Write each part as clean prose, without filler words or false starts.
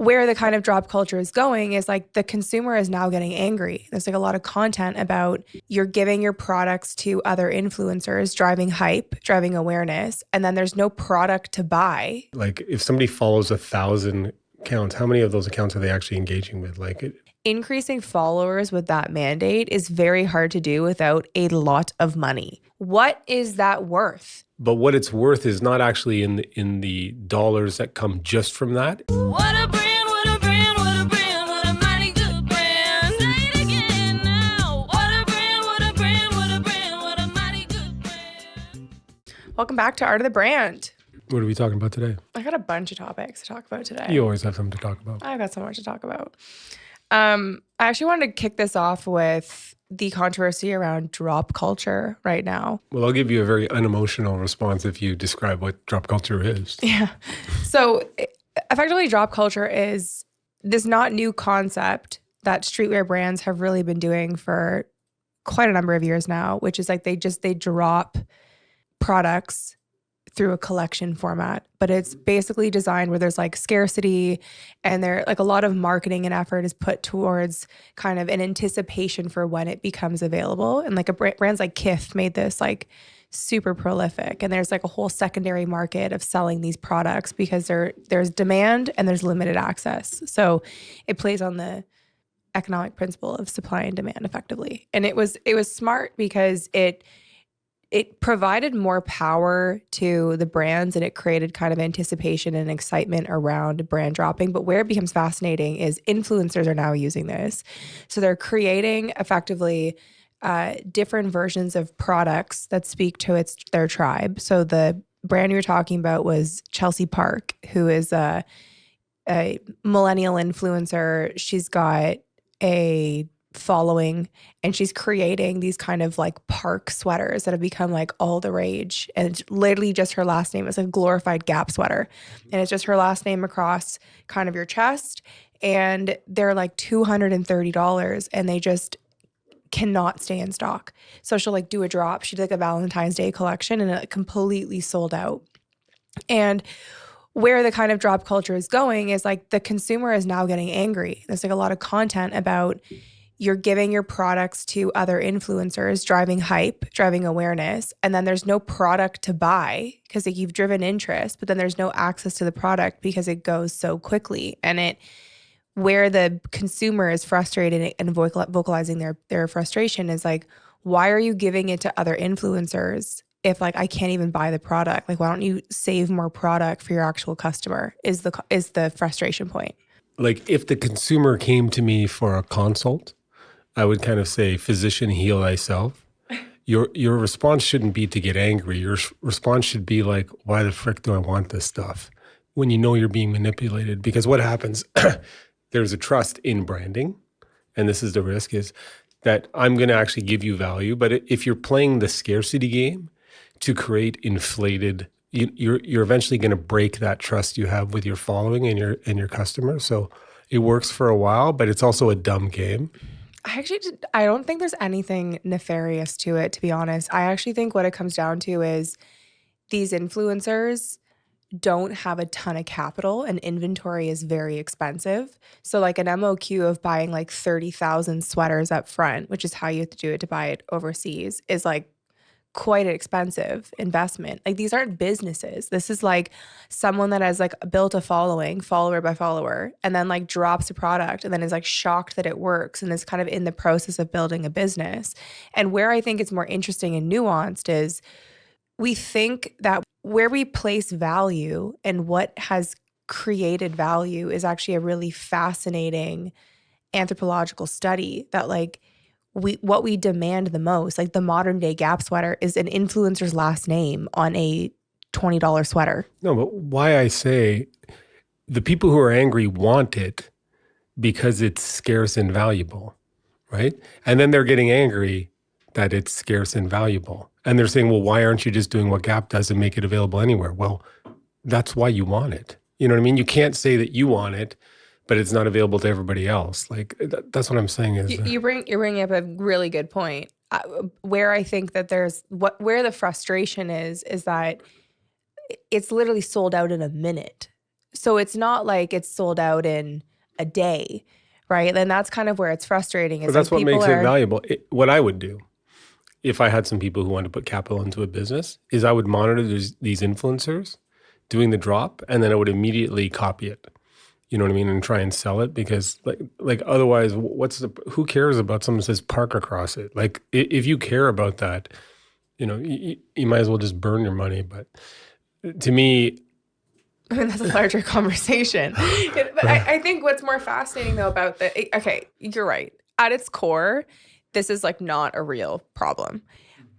where the kind of drop culture is going is like the consumer is now getting angry. There's like a lot of content about you're giving your products to other influencers, driving hype, driving awareness, and then there's no product to buy. Like if somebody follows 1,000 accounts, how many of those accounts are they actually engaging with? Increasing followers with that mandate is very hard to do without a lot of money. What is that worth? But what it's worth is not actually in the dollars that come just from that. What a brand, what a brand, what a brand, what a mighty good brand. Say it again now. What a brand, what a brand, what a brand, what a mighty good brand. Welcome back to Art of the Brand. What are we talking about today? I got a bunch of topics to talk about today. You always have something to talk about. I've got so much to talk about. I actually wanted to kick this off with the controversy around drop culture right now. Well, I'll give you a very unemotional response if you describe what drop culture is. Yeah. So effectively, drop culture is this not new concept that streetwear brands have really been doing for quite a number of years now, which is like they drop products through a collection format, but it's basically designed where there's like scarcity and there like a lot of marketing and effort is put towards kind of an anticipation for when it becomes available. And like brands like Kith made this like super prolific, and there's like a whole secondary market of selling these products because there's demand and there's limited access. So it plays on the economic principle of supply and demand effectively. And it was smart because it provided more power to the brands and it created kind of anticipation and excitement around brand dropping. But where it becomes fascinating is influencers are now using this. So they're creating effectively different versions of products that speak to their tribe. So the brand you were talking about was Chelsea Park, who is a millennial influencer. She's got a following and she's creating these kind of like park sweaters that have become like all the rage, and it's literally just her last name. It's a glorified Gap sweater and it's just her last name across kind of your chest, and they're like $230 and they just cannot stay in stock. So she'll like do a drop. She did like a Valentine's Day collection and it completely sold out. And where the kind of drop culture is going is like the consumer is now getting angry. There's like a lot of content about you're giving your products to other influencers, driving hype, driving awareness, and then there's no product to buy because like, you've driven interest, but then there's no access to the product because it goes so quickly. And where the consumer is frustrated and vocalizing their frustration is like, why are you giving it to other influencers if like I can't even buy the product? Like, why don't you save more product for your actual customer is the frustration point. Like if the consumer came to me for a consult, I would kind of say, physician, heal thyself. Your response shouldn't be to get angry. Your response should be like, why the frick do I want this stuff? When you know you're being manipulated. Because what happens, there's a trust in branding, and this is the risk, is that I'm going to actually give you value. But if you're playing the scarcity game to create inflated, you're eventually going to break that trust you have with your following and your customers. So it works for a while, but it's also a dumb game. I don't think there's anything nefarious to it, to be honest. I actually think what it comes down to is these influencers don't have a ton of capital and inventory is very expensive. So like an MOQ of buying like 30,000 sweaters up front, which is how you have to do it to buy it overseas, is like quite an expensive investment. Like these aren't businesses. This is like someone that has like built a following, follower by follower, and then like drops a product and then is like shocked that it works and is kind of in the process of building a business. And where I think it's more interesting and nuanced is we think that where we place value and what has created value is actually a really fascinating anthropological study that like what we demand the most, like the modern day Gap sweater, is an influencer's last name on a $20 sweater. No, but why I say the people who are angry want it because it's scarce and valuable, right? And then they're getting angry that it's scarce and valuable. And they're saying, well, why aren't you just doing what Gap does and make it available anywhere? Well, that's why you want it. You know what I mean? You can't say that you want it, but it's not available to everybody else. Like that's what I'm saying is you're bringing up a really good point. Where I think that where the frustration is that it's literally sold out in a minute. So it's not like it's sold out in a day, right? And that's kind of where it's frustrating. Is But that's like what people makes it are, valuable. What I would do if I had some people who wanted to put capital into a business is I would monitor these influencers doing the drop, and then I would immediately copy it. You know what I mean? And try and sell it, because like otherwise, who cares about someone that says park across it? Like if you care about that, you might as well just burn your money. But to me, I mean, that's a larger conversation. But I think what's more fascinating though about okay, you're right. At its core, this is like not a real problem.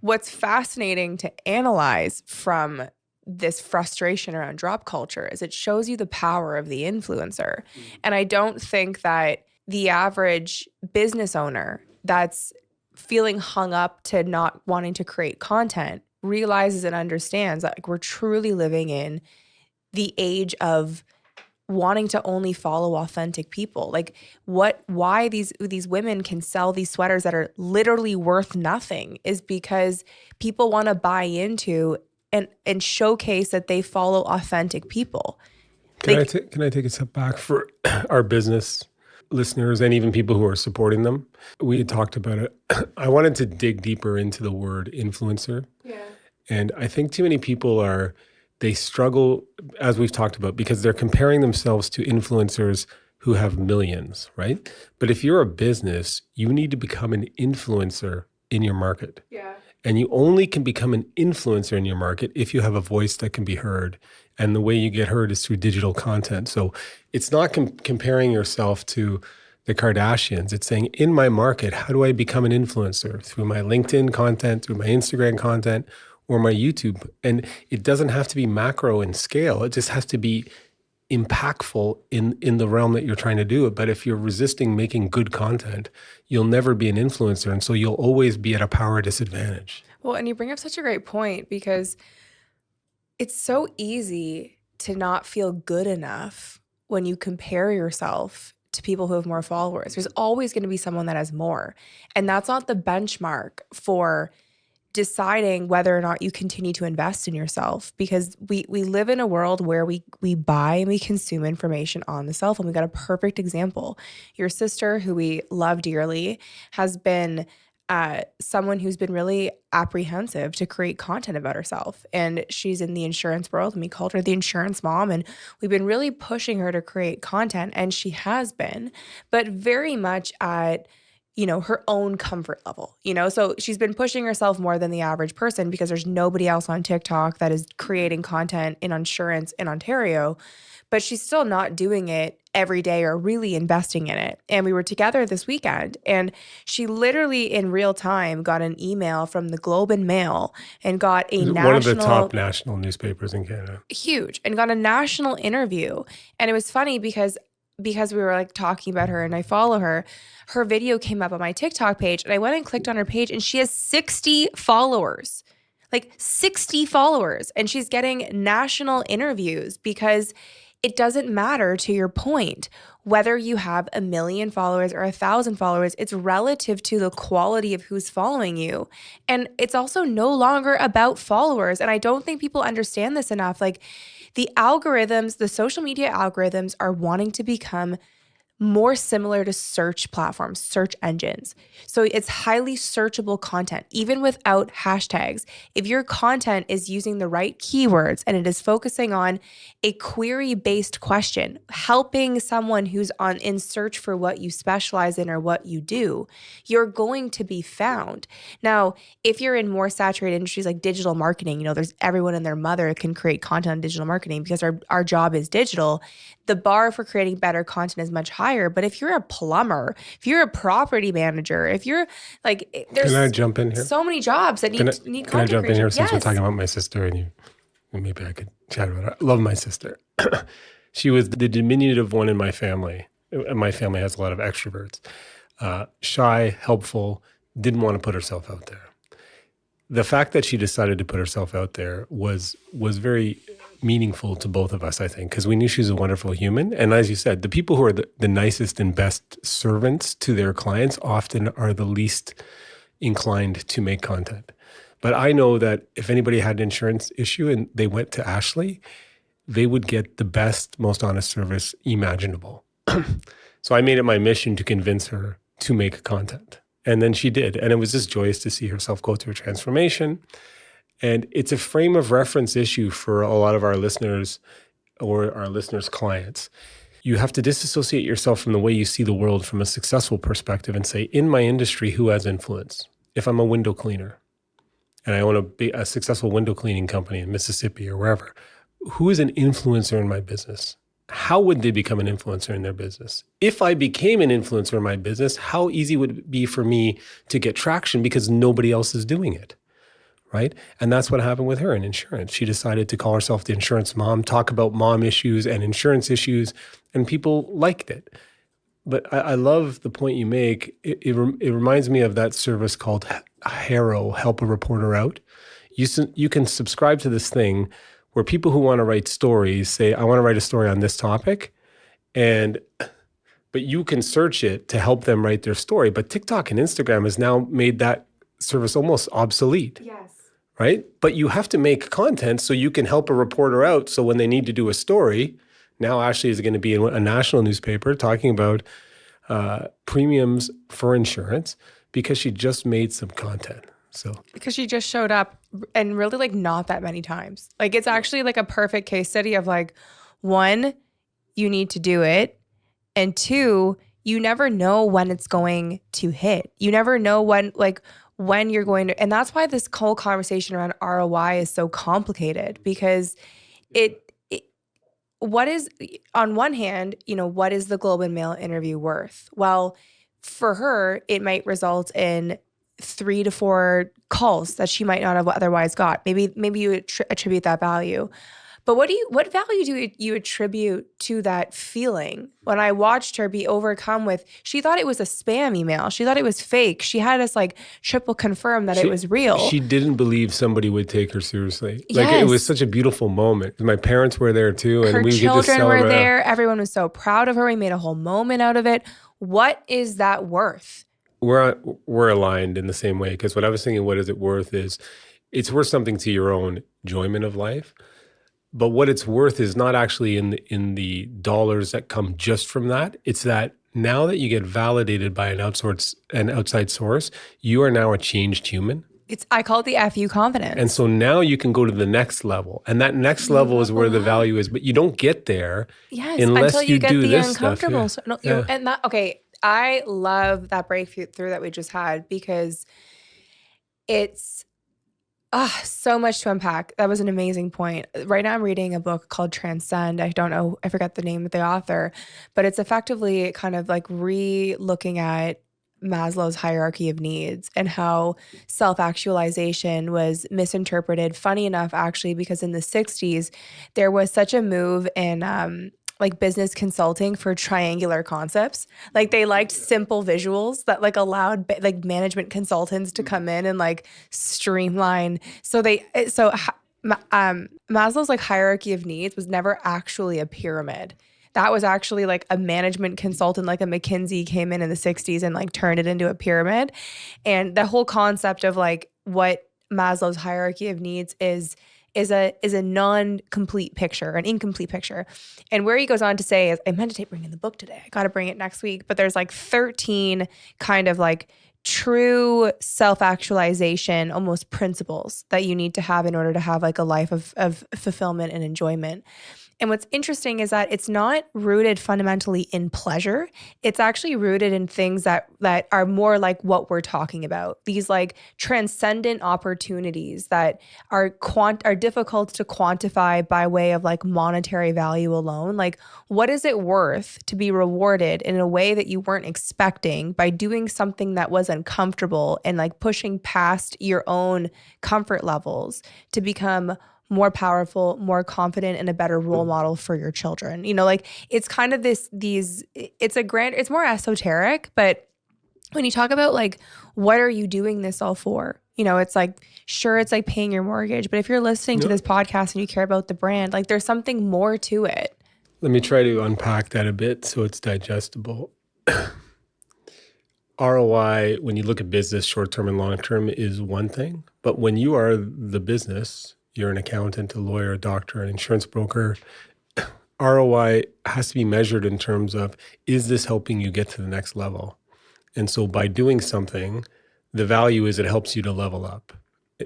What's fascinating to analyze from this frustration around drop culture is it shows you the power of the influencer. And I don't think that the average business owner that's feeling hung up to not wanting to create content realizes and understands that like, we're truly living in the age of wanting to only follow authentic people. Like why these women can sell these sweaters that are literally worth nothing is because people want to buy into and showcase that they follow authentic people. can I take a step back for our business listeners and even people who are supporting them? We had talked about it. I wanted to dig deeper into the word influencer. Yeah. And I think too many people they struggle, as we've talked about, because they're comparing themselves to influencers who have millions, right? But if you're a business, you need to become an influencer in your market. Yeah. And you only can become an influencer in your market if you have a voice that can be heard. And the way you get heard is through digital content. So it's not comparing yourself to the Kardashians. It's saying, in my market, how do I become an influencer? Through my LinkedIn content, through my Instagram content, or my YouTube. And it doesn't have to be macro in scale. It just has to be impactful in the realm that you're trying to do it. But if you're resisting making good content, you'll never be an influencer. And so you'll always be at a power disadvantage. Well, and you bring up such a great point because it's so easy to not feel good enough when you compare yourself to people who have more followers. There's always going to be someone that has more. And that's not the benchmark for deciding whether or not you continue to invest in yourself, because we live in a world where we buy and we consume information on the cell phone. We got a perfect example. Your sister, who we love dearly, has been someone who's been really apprehensive to create content about herself. And she's in the insurance world, and we called her the insurance mom. And we've been really pushing her to create content, and she has been, but very much at her own comfort level, so she's been pushing herself more than the average person because there's nobody else on TikTok that is creating content in insurance in Ontario, but she's still not doing it every day or really investing in it. And we were together this weekend, and she literally in real time got an email from the Globe and Mail and got a national, one of the top national newspapers in Canada, huge, and got a national interview. And it was funny because we were like talking about her and I follow her video came up on my TikTok page, and I went and clicked on her page, and she has 60 followers, like 60 followers. And she's getting national interviews because it doesn't matter, to your point, whether you have 1 million followers or 1,000 followers. It's relative to the quality of who's following you. And it's also no longer about followers. And I don't think people understand this enough. Like the algorithms, the social media algorithms are wanting to become more similar to search platforms, search engines. So it's highly searchable content, even without hashtags. If your content is using the right keywords and it is focusing on a query-based question, helping someone who's in search for what you specialize in or what you do, you're going to be found. Now, if you're in more saturated industries like digital marketing, there's everyone and their mother can create content on digital marketing because our job is digital. The bar for creating better content is much higher. But if you're a plumber, if you're a property manager, if you're like, there's Can I jump in here? So many jobs that need content. Can I jump in here since we're Yes. talking about my sister and maybe I could chat about her. I love my sister. She was the diminutive one in my family. My family has a lot of extroverts. Shy, helpful, didn't want to put herself out there. The fact that she decided to put herself out there was very meaningful to both of us, I think, because we knew she was a wonderful human. And as you said, the people who are the nicest and best servants to their clients often are the least inclined to make content. But I know that if anybody had an insurance issue and they went to Ashley, they would get the best, most honest service imaginable. So I made it my mission to convince her to make content. And then she did. And it was just joyous to see herself go through a transformation. And it's a frame of reference issue for a lot of our listeners or our listeners' clients. You have to disassociate yourself from the way you see the world from a successful perspective and say, in my industry, who has influence? If I'm a window cleaner and I own a successful window cleaning company in Mississippi or wherever, who is an influencer in my business? How would they become an influencer in their business? If I became an influencer in my business, how easy would it be for me to get traction because nobody else is doing it? Right? And that's what happened with her in insurance. She decided to call herself the insurance mom, talk about mom issues and insurance issues, and people liked it. But I love the point you make. It reminds me of that service called Harrow, Help a Reporter Out. You can subscribe to this thing where people who want to write stories say, I want to write a story on this topic, but you can search it to help them write their story. But TikTok and Instagram has now made that service almost obsolete. Yes. Right? But you have to make content so you can help a reporter out. So when they need to do a story, now Ashley is going to be in a national newspaper talking about premiums for insurance because she just made some content. So Because she just showed up and really like not that many times. Like it's actually like a perfect case study of like, one, you need to do it. And two, you never know when it's going to hit. You never know when you're going to, and that's why this whole conversation around ROI is so complicated because what is, on one hand, what is the Globe and Mail interview worth? Well, for her, it might result in 3 to 4 calls that she might not have otherwise got. Maybe you attribute that value. But what value do you attribute to that feeling? When I watched her be overcome with, she thought it was a spam email. She thought it was fake. She had us like triple confirm that it was real. She didn't believe somebody would take her seriously. Like Yes. it was such a beautiful moment. My parents were there too. And Her we could just children were celebrate. there. Everyone was so proud of her. We made a whole moment out of it. What is that worth? We're aligned in the same way because what I was thinking, what is it worth is it's worth something to your own enjoyment of life. But what it's worth is not actually in the dollars that come just from that. It's that now that you get validated by an outside source, you are now a changed human. I call it the FU confidence. And so now you can go to the next level. And that next level is where the value is. But you don't get there unless until you get do the this uncomfortable. stuff. And that, okay, I love that breakthrough that we just had because it's so much to unpack. That was an amazing point. Right now I'm reading a book called Transcend. I don't know, I forgot the name of the author, but it's effectively kind of like re-looking at Maslow's hierarchy of needs and how self-actualization was misinterpreted. Funny enough, actually, because in the 60s, there was such a move in like business consulting for triangular concepts. Like they liked simple visuals that like allowed like management consultants to come in and like streamline. Maslow's like hierarchy of needs was never actually a pyramid. That was actually like a management consultant, like a McKinsey came in the 60s and like turned it into a pyramid. And the whole concept of like what Maslow's hierarchy of needs is a non-complete picture, an incomplete picture. And where he goes on to say is, I meant to bring in the book today. I got to bring it next week. But there's like 13 kind of like true self-actualization, almost principles that you need to have in order to have like a life of fulfillment and enjoyment. And what's interesting is that it's not rooted fundamentally in pleasure. It's actually rooted in things that are more like what we're talking about. These like transcendent opportunities that are difficult to quantify by way of like monetary value alone. Like, what is it worth to be rewarded in a way that you weren't expecting by doing something that was uncomfortable and like pushing past your own comfort levels to become more powerful, more confident, and a better role model for your children. Like it's kind of it's more esoteric, but when you talk about like, what are you doing this all for? It's like, sure, it's like paying your mortgage, but if you're listening to this podcast and you care about the brand, like there's something more to it. Let me try to unpack that a bit so it's digestible. ROI, when you look at business, short-term and long-term, is one thing. But when you are the business, you're an accountant, a lawyer, a doctor, an insurance broker, ROI has to be measured in terms of, is this helping you get to the next level? And so by doing something, the value is it helps you to level up.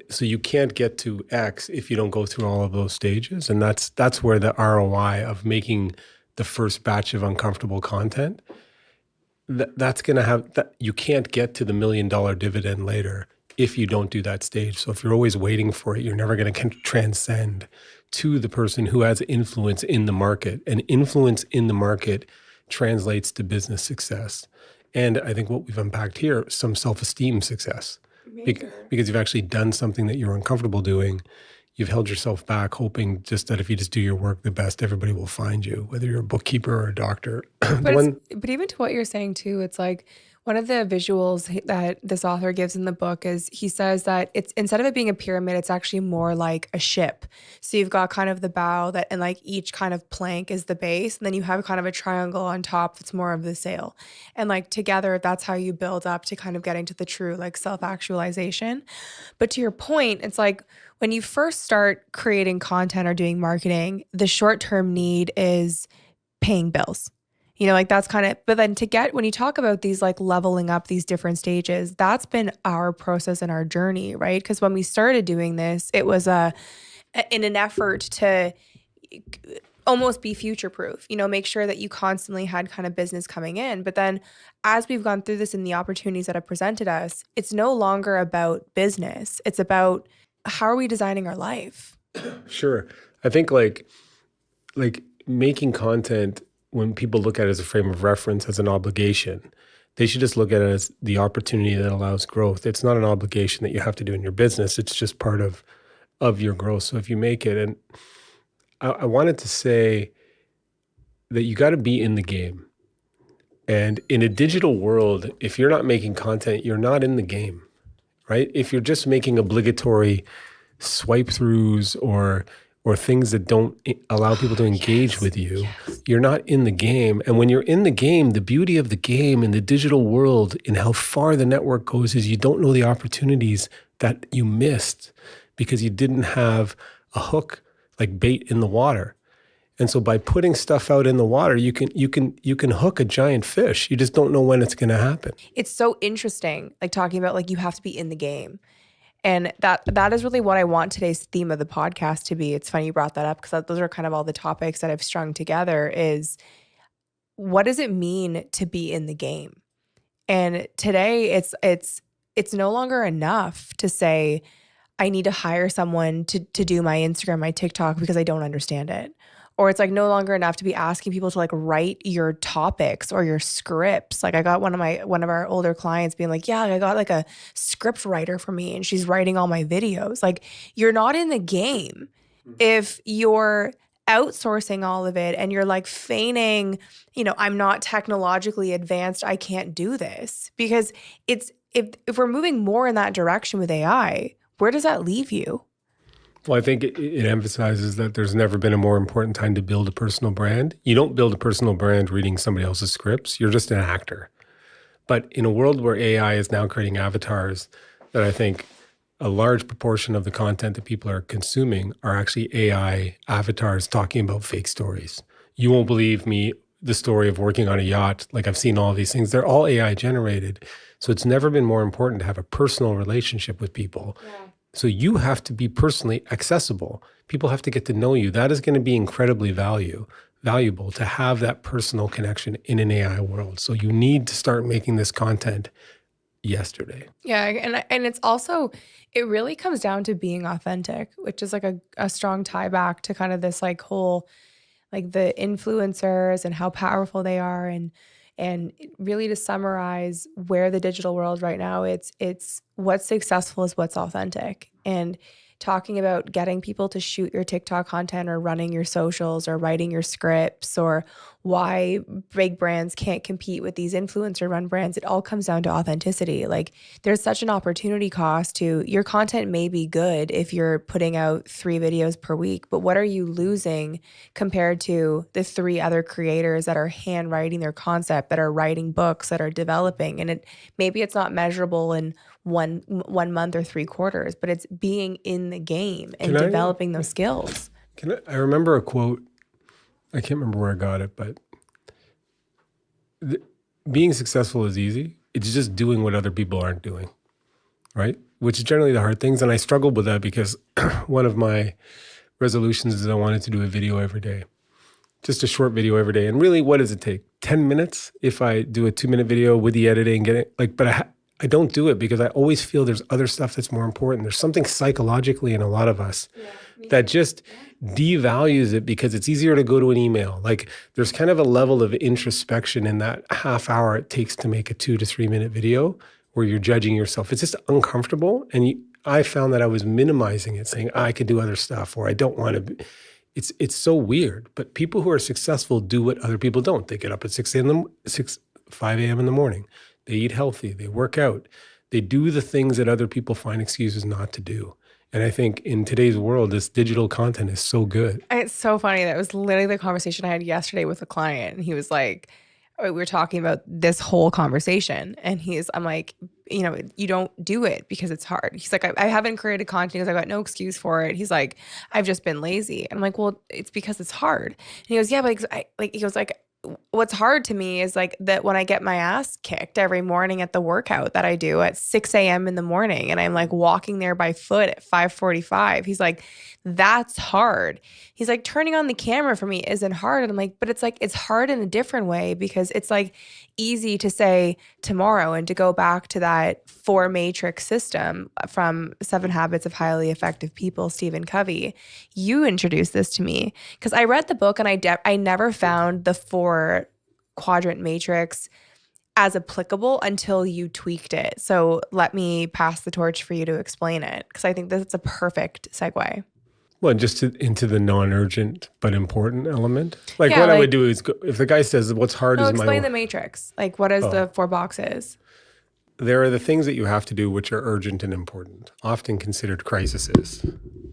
So you can't get to X if you don't go through all of those stages. And that's where the ROI of making the first batch of uncomfortable content, that's going to have that. You can't get to the $1 million dividend later if you don't do that stage. So if you're always waiting for it, you're never going to transcend to the person who has influence in the market. And influence in the market translates to business success. And I think what we've unpacked here, some self-esteem success. Because you've actually done something that you're uncomfortable doing. You've held yourself back, hoping just that if you just do your work the best, everybody will find you, whether you're a bookkeeper or a doctor. But even to what you're saying too, it's like one of the visuals that this author gives in the book is he says that it's instead of it being a pyramid, it's actually more like a ship. So you've got kind of the bow that, and like each kind of plank is the base. And then you have kind of a triangle on top that's more of the sail. And like together, that's how you build up to kind of getting to the true like self-actualization. But to your point, it's like when you first start creating content or doing marketing, the short-term need is paying bills. You know, like that's kind of, but then when you talk about these like leveling up these different stages, that's been our process and our journey, right? Because when we started doing this, it was in an effort to almost be future proof, you know, make sure that you constantly had kind of business coming in. But then as we've gone through this and the opportunities that have presented us, it's no longer about business. It's about how are we designing our life? Sure. I think like making content, when people look at it as a frame of reference, as an obligation, they should just look at it as the opportunity that allows growth. It's not an obligation that you have to do in your business. It's just part of your growth. So if you make it, and I wanted to say that you got to be in the game. And in a digital world, if you're not making content, you're not in the game, right? If you're just making obligatory swipe throughs or things that don't allow people to engage with you, you're not in the game. And when you're in the game, the beauty of the game in the digital world and how far the network goes is you don't know the opportunities that you missed because you didn't have a hook like bait in the water. And so by putting stuff out in the water, you can hook a giant fish. You just don't know when it's going to happen. It's so interesting, like talking about like you have to be in the game. And that is really what I want today's theme of the podcast to be. It's funny you brought that up because those are kind of all the topics that I've strung together is what does it mean to be in the game? And today it's no longer enough to say I need to hire someone to do my Instagram, my TikTok because I don't understand it. Or it's like no longer enough to be asking people to like write your topics or your scripts. Like I got one of our older clients being like, yeah, I got like a script writer for me and she's writing all my videos. Like you're not in the game if you're outsourcing all of it and you're like feigning, you know, I'm not technologically advanced. I can't do this because if we're moving more in that direction with AI, where does that leave you? Well, I think it emphasizes that there's never been a more important time to build a personal brand. You don't build a personal brand reading somebody else's scripts. You're just an actor. But in a world where AI is now creating avatars that I think a large proportion of the content that people are consuming are actually AI avatars talking about fake stories. You won't believe me, the story of working on a yacht. Like I've seen all of these things. They're all AI generated. So it's never been more important to have a personal relationship with people. Yeah. So you have to be personally accessible. People have to get to know you. That is going to be incredibly valuable to have that personal connection in an AI world. So you need to start making this content yesterday. Yeah, and it's also, it really comes down to being authentic, which is like a strong tie back to kind of this like whole, like the influencers and how powerful they are. And really to summarize where the digital world right now, it's what's successful is what's authentic. And talking about getting people to shoot your TikTok content or running your socials or writing your scripts or why big brands can't compete with these influencer run brands. It all comes down to authenticity. Like there's such an opportunity cost to your content may be good if you're putting out 3 videos per week, but what are you losing compared to the 3 other creators that are handwriting their concept, that are writing books, that are developing? And maybe it's not measurable in one month or 3 quarters, but it's being in the game and developing those skills. I remember a quote. I can't remember where I got it, but being successful is easy. It's just doing what other people aren't doing, right? Which is generally the hard things. And I struggled with that because one of my resolutions is I wanted to do a video every day, just a short video every day. And really, what does it take? 10 minutes if I do a 2-minute video with the editing, get it like, but I don't do it because I always feel there's other stuff that's more important. There's something psychologically in a lot of us that just devalues it because it's easier to go to an email. Like there's kind of a level of introspection in that half hour it takes to make a 2 to 3 minute video where you're judging yourself. It's just uncomfortable. And I found that I was minimizing it, saying I could do other stuff or I don't want to be. It's so weird. But people who are successful do what other people don't. They get up at 5 a.m. in the morning. They eat healthy. They work out. They do the things that other people find excuses not to do. And I think in today's world, this digital content is so good. It's so funny. That was literally the conversation I had yesterday with a client. And he was like, we were talking about this whole conversation. And I'm like, you don't do it because it's hard. He's like, I haven't created content because I got no excuse for it. He's like, I've just been lazy. And I'm like, well, it's because it's hard. And he goes, yeah, but he goes like, what's hard to me is like that when I get my ass kicked every morning at the workout that I do at 6 a.m. in the morning and I'm like walking there by foot at 5:45. He's like, that's hard. He's like, turning on the camera for me isn't hard. And I'm like, but it's like, it's hard in a different way because it's like easy to say tomorrow and to go back to that 4 matrix system from 7 Habits of Highly Effective People, Stephen Covey. You introduced this to me because I read the book and I never found the 4 quadrant matrix as applicable until you tweaked it. So let me pass the torch for you to explain it because I think that's a perfect segue. Well, just into the non-urgent but important element. Like what I would do is if the guy says what's hard is explain the matrix. Like what is the 4 boxes? There are the things that you have to do which are urgent and important, often considered crises.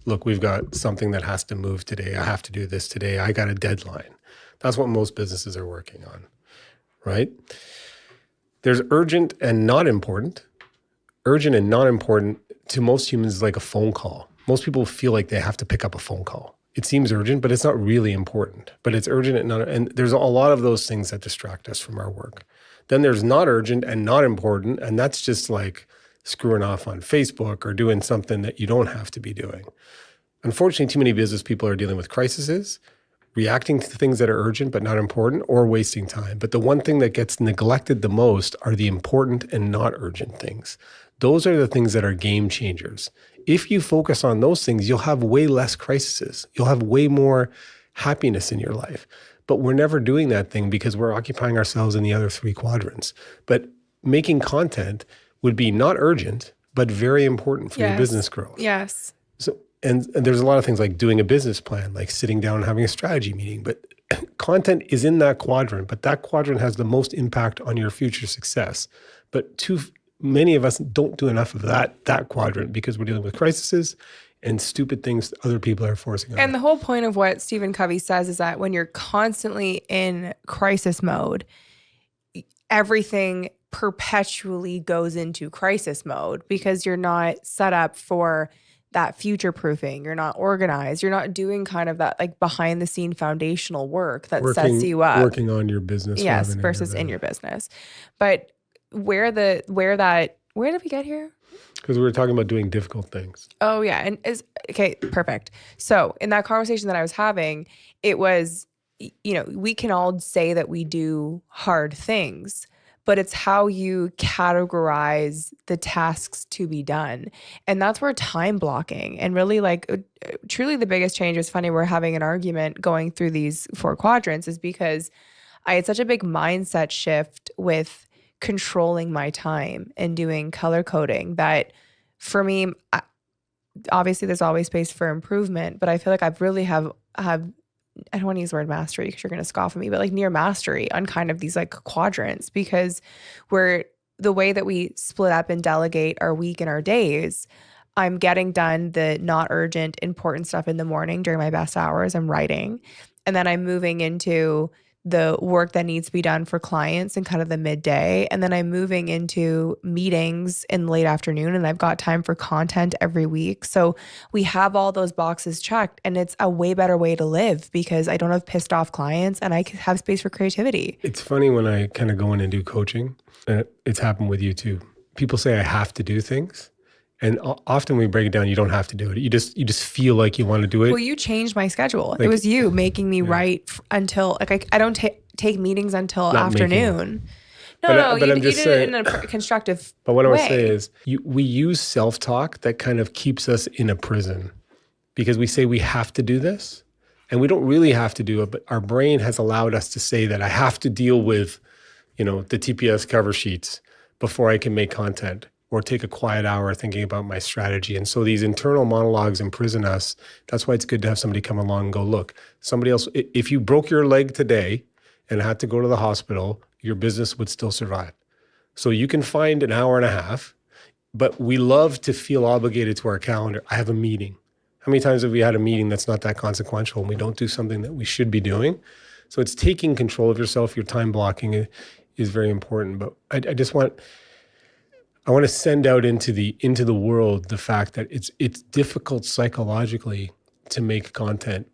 Look, we've got something that has to move today. I have to do this today. I got a deadline. That's what most businesses are working on, right? There's urgent and not important. Urgent and not important to most humans is like a phone call. Most people feel like they have to pick up a phone call. It seems urgent, but it's not really important. But it's urgent and there's a lot of those things that distract us from our work. Then there's not urgent and not important, and that's just like screwing off on Facebook or doing something that you don't have to be doing. Unfortunately, too many business people are dealing with crises, reacting to things that are urgent but not important, or wasting time. But the one thing that gets neglected the most are the important and not urgent things. Those are the things that are game changers. If you focus on those things, you'll have way less crises. You'll have way more happiness in your life. But we're never doing that thing because we're occupying ourselves in the other 3 quadrants. But making content would be not urgent, but very important for your business growth. Yes. So, and there's a lot of things like doing a business plan, like sitting down and having a strategy meeting. But content is in that quadrant, but that quadrant has the most impact on your future success. But many of us don't do enough of that quadrant because we're dealing with crises and stupid things other people are forcing on us. And the whole point of what Stephen Covey says is that when you're constantly in crisis mode, everything perpetually goes into crisis mode because you're not set up for that future proofing. You're not organized. You're not doing kind of that like behind the scene foundational work that sets you up. Working on your business. Yes, versus in your business. But where did we get here? Because we were talking about doing difficult things. Oh yeah. And okay, perfect. So in that conversation that I was having, it was, we can all say that we do hard things, but it's how you categorize the tasks to be done. And that's where time blocking and really truly the biggest change is funny. We're having an argument going through these 4 quadrants is because I had such a big mindset shift with controlling my time and doing color coding that for me, obviously there's always space for improvement, but I feel like I've really have I don't want to use the word mastery because you're going to scoff at me, but like near mastery on kind of these like quadrants, because we're the way that we split up and delegate our week and our days. I'm getting done the not urgent, important stuff in the morning during my best hours. I'm writing. And then I'm moving into the work that needs to be done for clients in kind of the midday. And then I'm moving into meetings in the late afternoon, and I've got time for content every week. So we have all those boxes checked, and it's a way better way to live because I don't have pissed off clients and I have space for creativity. It's funny when I kind of go in and do coaching, and it's happened with you too. People say I have to do things. And often we break it down, you don't have to do it. You just feel like you want to do it. Well, you changed my schedule. It was you making me write until like I don't take meetings until Not afternoon. But You I'm just did saying, it in a constructive But what I way. would say is we use self-talk that kind of keeps us in a prison because we say we have to do this and we don't really have to do it, but our brain has allowed us to say that I have to deal with, the TPS cover sheets before I can make content or take a quiet hour thinking about my strategy. And so these internal monologues imprison us. That's why it's good to have somebody come along and go, look, somebody else, if you broke your leg today and had to go to the hospital, your business would still survive. So you can find an hour and a half, but we love to feel obligated to our calendar. I have a meeting. How many times have we had a meeting that's not that consequential and we don't do something that we should be doing? So it's taking control of yourself. Your time blocking is very important. But I want to send out into the world the fact that it's difficult psychologically to make content,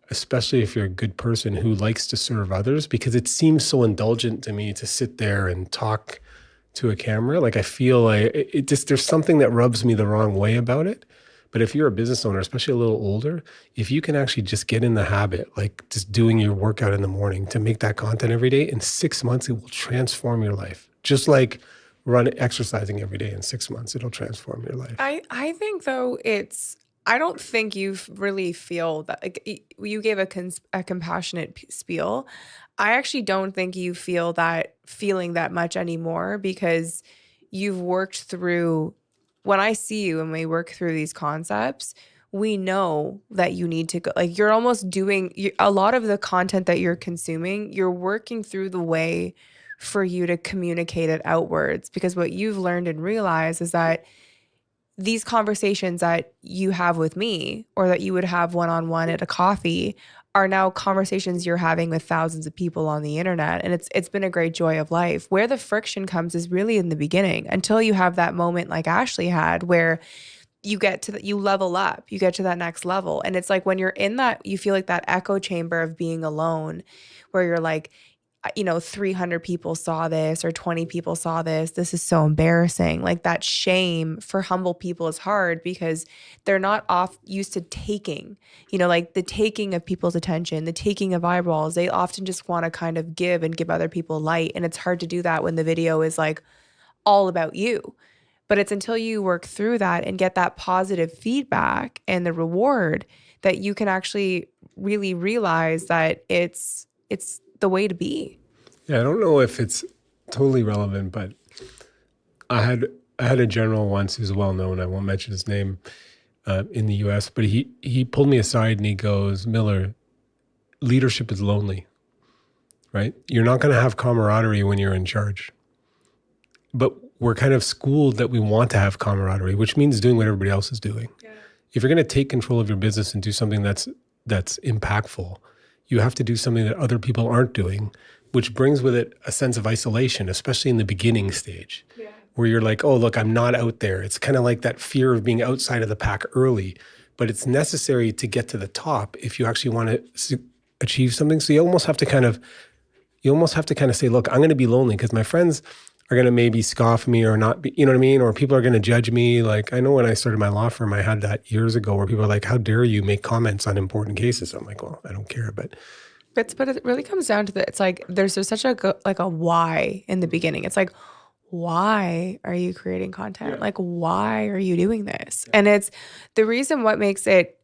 especially if you're a good person who likes to serve others, because it seems so indulgent to me to sit there and talk to a camera. Like I feel like there's something that rubs me the wrong way about it. But if you're a business owner, especially a little older, if you can actually just get in the habit, like just doing your workout in the morning to make that content every day, in 6 months, it will transform your life. Just like exercising every day in 6 months, it'll transform your life. I think though I don't think you really feel that like you gave a compassionate spiel. I actually don't think you feel that feeling that much anymore because you've worked through. When I see you and we work through these concepts, we know that you need to go. Like you're almost doing a lot of the content that you're consuming. You're working through the way for you to communicate it outwards, because what you've learned and realized is that these conversations that you have with me or that you would have one-on-one at a coffee are now conversations you're having with thousands of people on the internet. And it's been a great joy of life. Where the friction comes is really in the beginning until you have that moment like Ashley had where you level up, you get to that next level. And it's like when you're in that, you feel like that echo chamber of being alone where you're like, 300 people saw this or 20 people saw this. This is so embarrassing. Like that shame for humble people is hard because they're not used to taking, like the taking of people's attention, the taking of eyeballs. They often just want to kind of give other people light. And it's hard to do that when the video is like all about you. But it's until you work through that and get that positive feedback and the reward that you can actually really realize that it's the way to be. Yeah, I don't know if it's totally relevant, but I had a general once who's well known. I won't mention his name in the U.S., but he pulled me aside and he goes, "Miller, leadership is lonely, right? You're not going to have camaraderie when you're in charge, but we're kind of schooled that we want to have camaraderie, which means doing what everybody else is doing. Yeah. If you're going to take control of your business and do something that's impactful, you have to do something that other people aren't doing, which brings with it a sense of isolation, especially in the beginning stage, where you're like, oh, look, I'm not out there. It's kind of like that fear of being outside of the pack early, but it's necessary to get to the top if you actually want to achieve something. So you almost have to kind of say, look, I'm going to be lonely because my friends are going to maybe scoff me or not be, you know what I mean? Or people are going to judge me. Like I know when I started my law firm, I had that years ago where people are like, how dare you make comments on important cases? I'm like, well, I don't care. But it really comes down to it's like, there's such a why in the beginning. It's like, why are you creating content? Yeah. Like, why are you doing this? Yeah. And it's the reason what makes it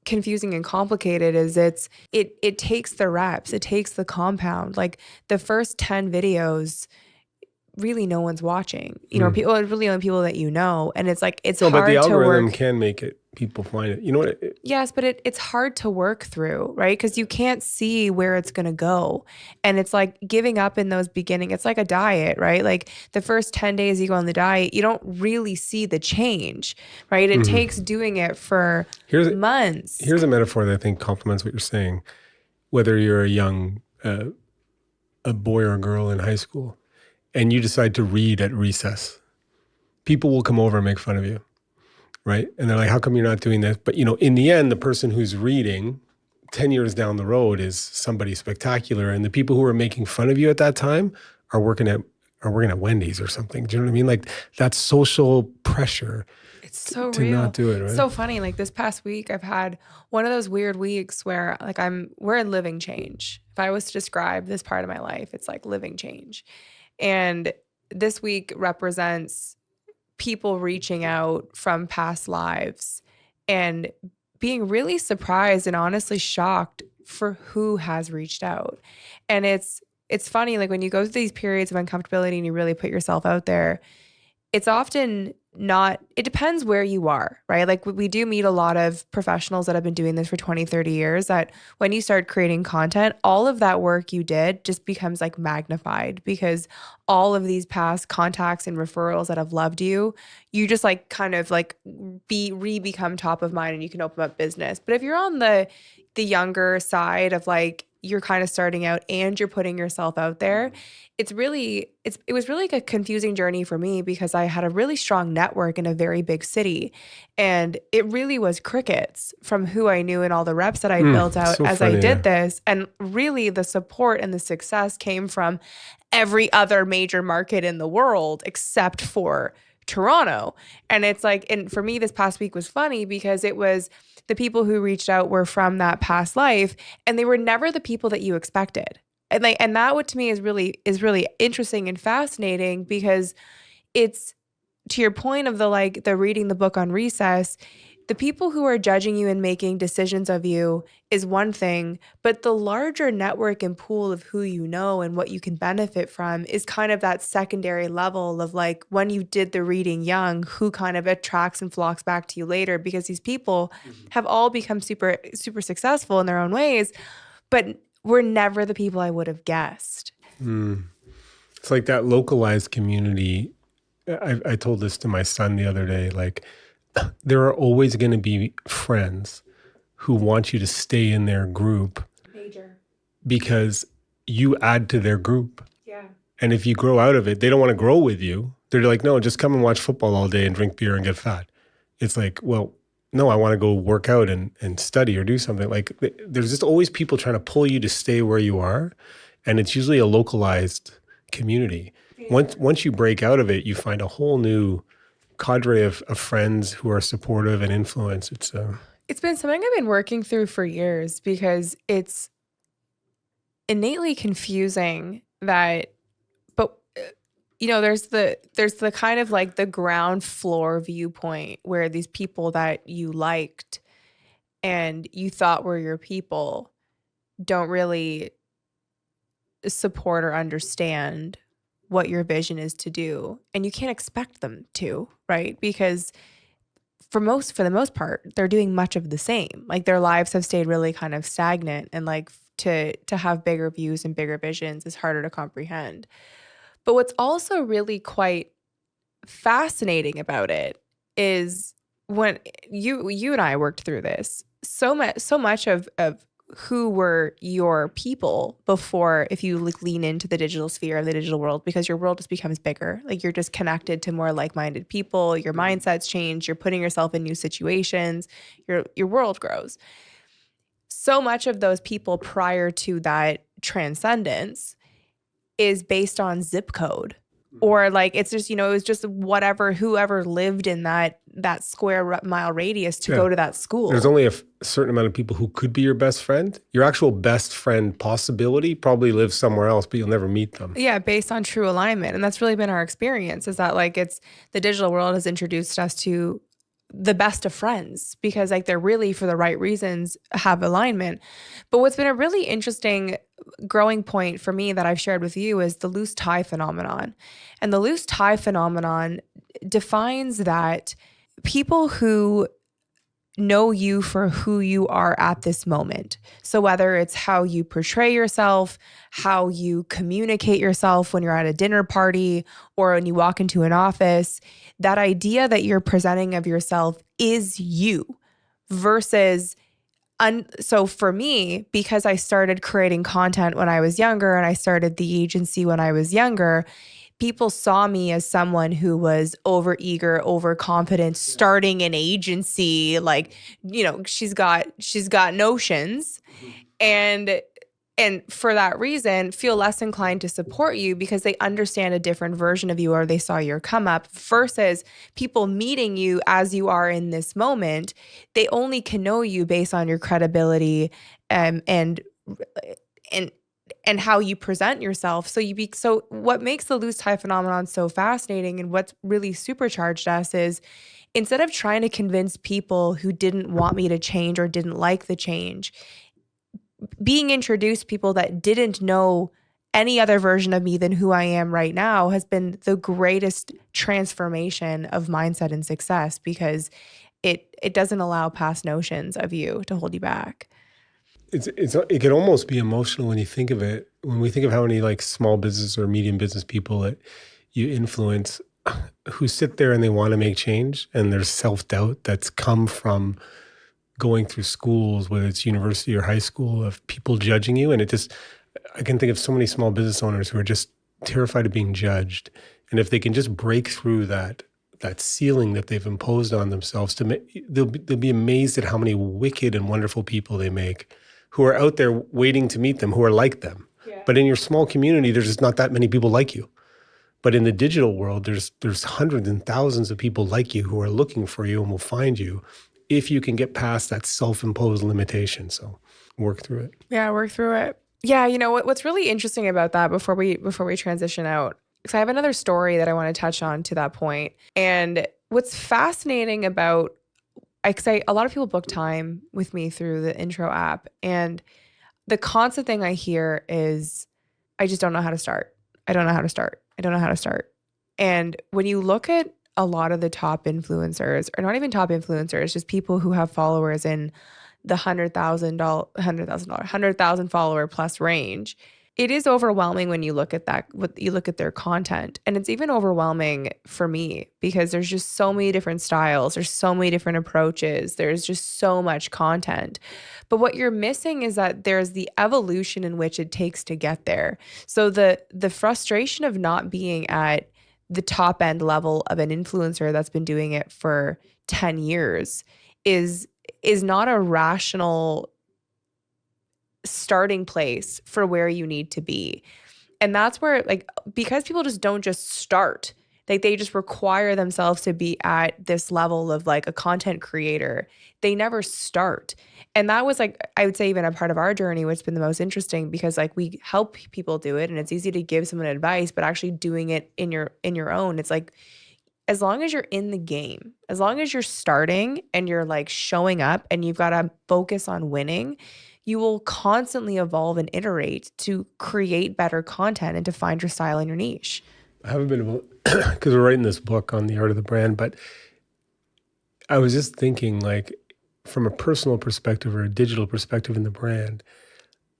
confusing and complicated is it takes the reps, it takes the compound. Like the first 10 videos, really no one's watching, people, really only people that and it's like, it's hard to work. But the algorithm can make it people find it. You know what? Yes, but it's hard to work through, right? Because you can't see where it's going to go. And it's like giving up in those beginning. It's like a diet, right? Like the first 10 days you go on the diet, you don't really see the change, right? It takes doing it for months. Here's a metaphor that I think complements what you're saying. Whether you're a young a boy or a girl in high school and you decide to read at recess, people will come over and make fun of you. Right? And they're like, how come you're not doing this? But, in the end, the person who's reading 10 years down the road is somebody spectacular. And the people who are making fun of you at that time are working at Wendy's or something. Do you know what I mean? Like that social pressure. It's so to real. not do it, right? So funny. Like this past week, I've had one of those weird weeks where like we're in living change. If I was to describe this part of my life, it's like living change. And this week represents people reaching out from past lives and being really surprised and honestly shocked for who has reached out. And it's funny, like when you go through these periods of uncomfortability and you really put yourself out there, it's often not, it depends where you are, right? Like we do meet a lot of professionals that have been doing this for 20, 30 years that when you start creating content, all of that work you did just becomes like magnified because all of these past contacts and referrals that have loved you, you just like kind of like become top of mind and you can open up business. But if you're on the younger side of like, you're kind of starting out and you're putting yourself out there, it was really like a confusing journey for me because I had a really strong network in a very big city. And it really was crickets from who I knew and all the reps that I built out so as funny, I did this. And really the support and the success came from every other major market in the world except for Toronto. And it's like, and for me, this past week was funny because it was the people who reached out were from that past life and they were never the people that you expected. And like, and that what to me is really interesting and fascinating because it's to your point of the reading the book on recess, the people who are judging you and making decisions of you is one thing, but the larger network and pool of who you know and what you can benefit from is kind of that secondary level of like when you did the reading young, who kind of attracts and flocks back to you later because these people have all become super, super successful in their own ways, but were never the people I would have guessed. It's like that localized community. I told this to my son the other day, like, there are always going to be friends who want you to stay in their group because you add to their group. Yeah. And if you grow out of it, they don't want to grow with you. They're like, no, just come and watch football all day and drink beer and get fat. It's like, well, no, I want to go work out and study or do something. Like there's just always people trying to pull you to stay where you are. And it's usually a localized community. Yeah. Once you break out of it, you find a whole new cadre of friends who are supportive and influence. It's been something I've been working through for years because it's innately confusing that, but there's the kind of like the ground floor viewpoint where these people that you liked and you thought were your people don't really support or understand what your vision is to do. And you can't expect them to, right? Because for the most part, they're doing much of the same. Like their lives have stayed really kind of stagnant and like to have bigger views and bigger visions is harder to comprehend. But what's also really quite fascinating about it is when you and I worked through this, so much of who were your people before, if you like lean into the digital sphere of the digital world, because your world just becomes bigger. Like you're just connected to more like-minded people, your mindsets change, you're putting yourself in new situations, your world grows. So much of those people prior to that transcendence is based on zip code. Or like it's just, it was just whoever lived in that square mile radius to go to that school. There's only a certain amount of people who could be your best friend. Your actual best friend possibility probably lives somewhere else, but you'll never meet them. Yeah, based on true alignment. And that's really been our experience is that like it's the digital world has introduced us to the best of friends because like they're really for the right reasons have alignment. But what's been a really interesting growing point for me that I've shared with you is the loose tie phenomenon. And the loose tie phenomenon defines that people who know you for who you are at this moment. So whether it's how you portray yourself, how you communicate yourself when you're at a dinner party or when you walk into an office, that idea that you're presenting of yourself is you versus so for me, because I started creating content when I was younger and I started the agency when I was younger, people saw me as someone who was overeager, overconfident, starting an agency, like, she's got notions. And for that reason, feel less inclined to support you because they understand a different version of you or they saw your come up versus people meeting you as you are in this moment. They only can know you based on your credibility and how you present yourself. So what makes the loose tie phenomenon so fascinating and what's really supercharged us is instead of trying to convince people who didn't want me to change or didn't like the change, being introduced to people that didn't know any other version of me than who I am right now has been the greatest transformation of mindset and success because it doesn't allow past notions of you to hold you back. It can almost be emotional when you think of it. When we think of how many like small business or medium business people that you influence who sit there and they want to make change and there's self-doubt that's come from going through schools, whether it's university or high school, of people judging you. And I can think of so many small business owners who are just terrified of being judged. And if they can just break through that ceiling that they've imposed on themselves, they'll be amazed at how many wicked and wonderful people they make who are out there waiting to meet them, who are like them. Yeah. But in your small community, there's just not that many people like you. But in the digital world, there's hundreds and thousands of people like you who are looking for you and will find you if you can get past that self-imposed limitation. So work through it. Yeah, work through it. Yeah, what's really interesting about that before we transition out, because I have another story that I want to touch on to that point. And what's fascinating about, a lot of people book time with me through the intro app, and the constant thing I hear is, I just don't know how to start. I don't know how to start. I don't know how to start. And when you look at a lot of the top influencers, or not even top influencers, just people who have followers in the 100,000 follower plus range, it is overwhelming when you look at that, you look at their content. And it's even overwhelming for me because there's just so many different styles. There's so many different approaches. There's just so much content. But what you're missing is that there's the evolution in which it takes to get there. So the frustration of not being at the top end level of an influencer that's been doing it for 10 years is not a rational starting place for where you need to be. And that's where, like, because people just don't just start, like they just require themselves to be at this level of like a content creator, they never start. And that was, like, I would say even a part of our journey, which has been the most interesting, because like we help people do it and it's easy to give someone advice, but actually doing it in your own, it's like, as long as you're in the game, as long as you're starting and you're like showing up and you've got to focus on winning, you will constantly evolve and iterate to create better content and to find your style and your niche. I haven't been, because we're writing this book on the art of the brand, but I was just thinking, like, from a personal perspective or a digital perspective in the brand,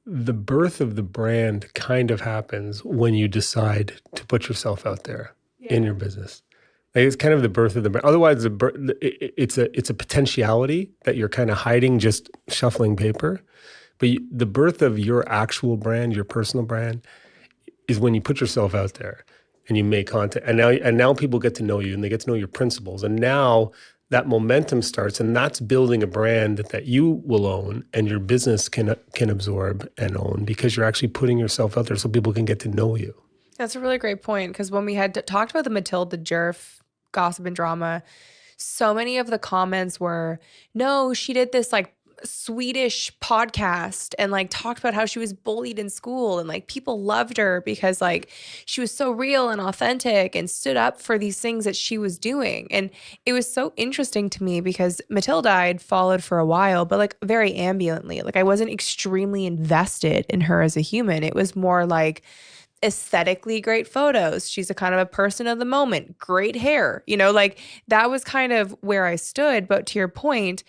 the birth of the brand kind of happens when you decide to put yourself out there in your business. Like, it's kind of the birth of the brand. Otherwise, it's a potentiality that you're kind of hiding, just shuffling paper. But the birth of your actual brand, your personal brand, is when you put yourself out there and you make content. And now people get to know you and they get to know your principles. And now that momentum starts, and that's building a brand that you will own and your business can absorb and own, because you're actually putting yourself out there so people can get to know you. That's a really great point, because when we had talked about the Matilda Jerf gossip and drama, so many of the comments were, no, she did this like Swedish podcast and like talked about how she was bullied in school, and like people loved her because like she was so real and authentic and stood up for these things that she was doing. And it was so interesting to me because Matilda I had followed for a while, but like very ambiently. Like I wasn't extremely invested in her as a human. It was more like aesthetically great photos. She's a kind of a person of the moment, great hair, like that was kind of where I stood. But to your point,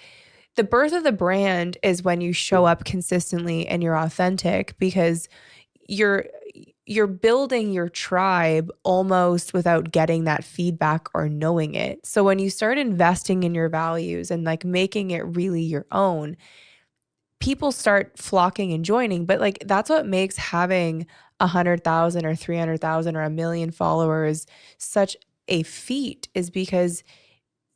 the birth of the brand is when you show up consistently and you're authentic, because you're building your tribe almost without getting that feedback or knowing it. So when you start investing in your values and like making it really your own, people start flocking and joining. But like that's what makes having 100,000 or 300,000 or 1 million followers such a feat, is because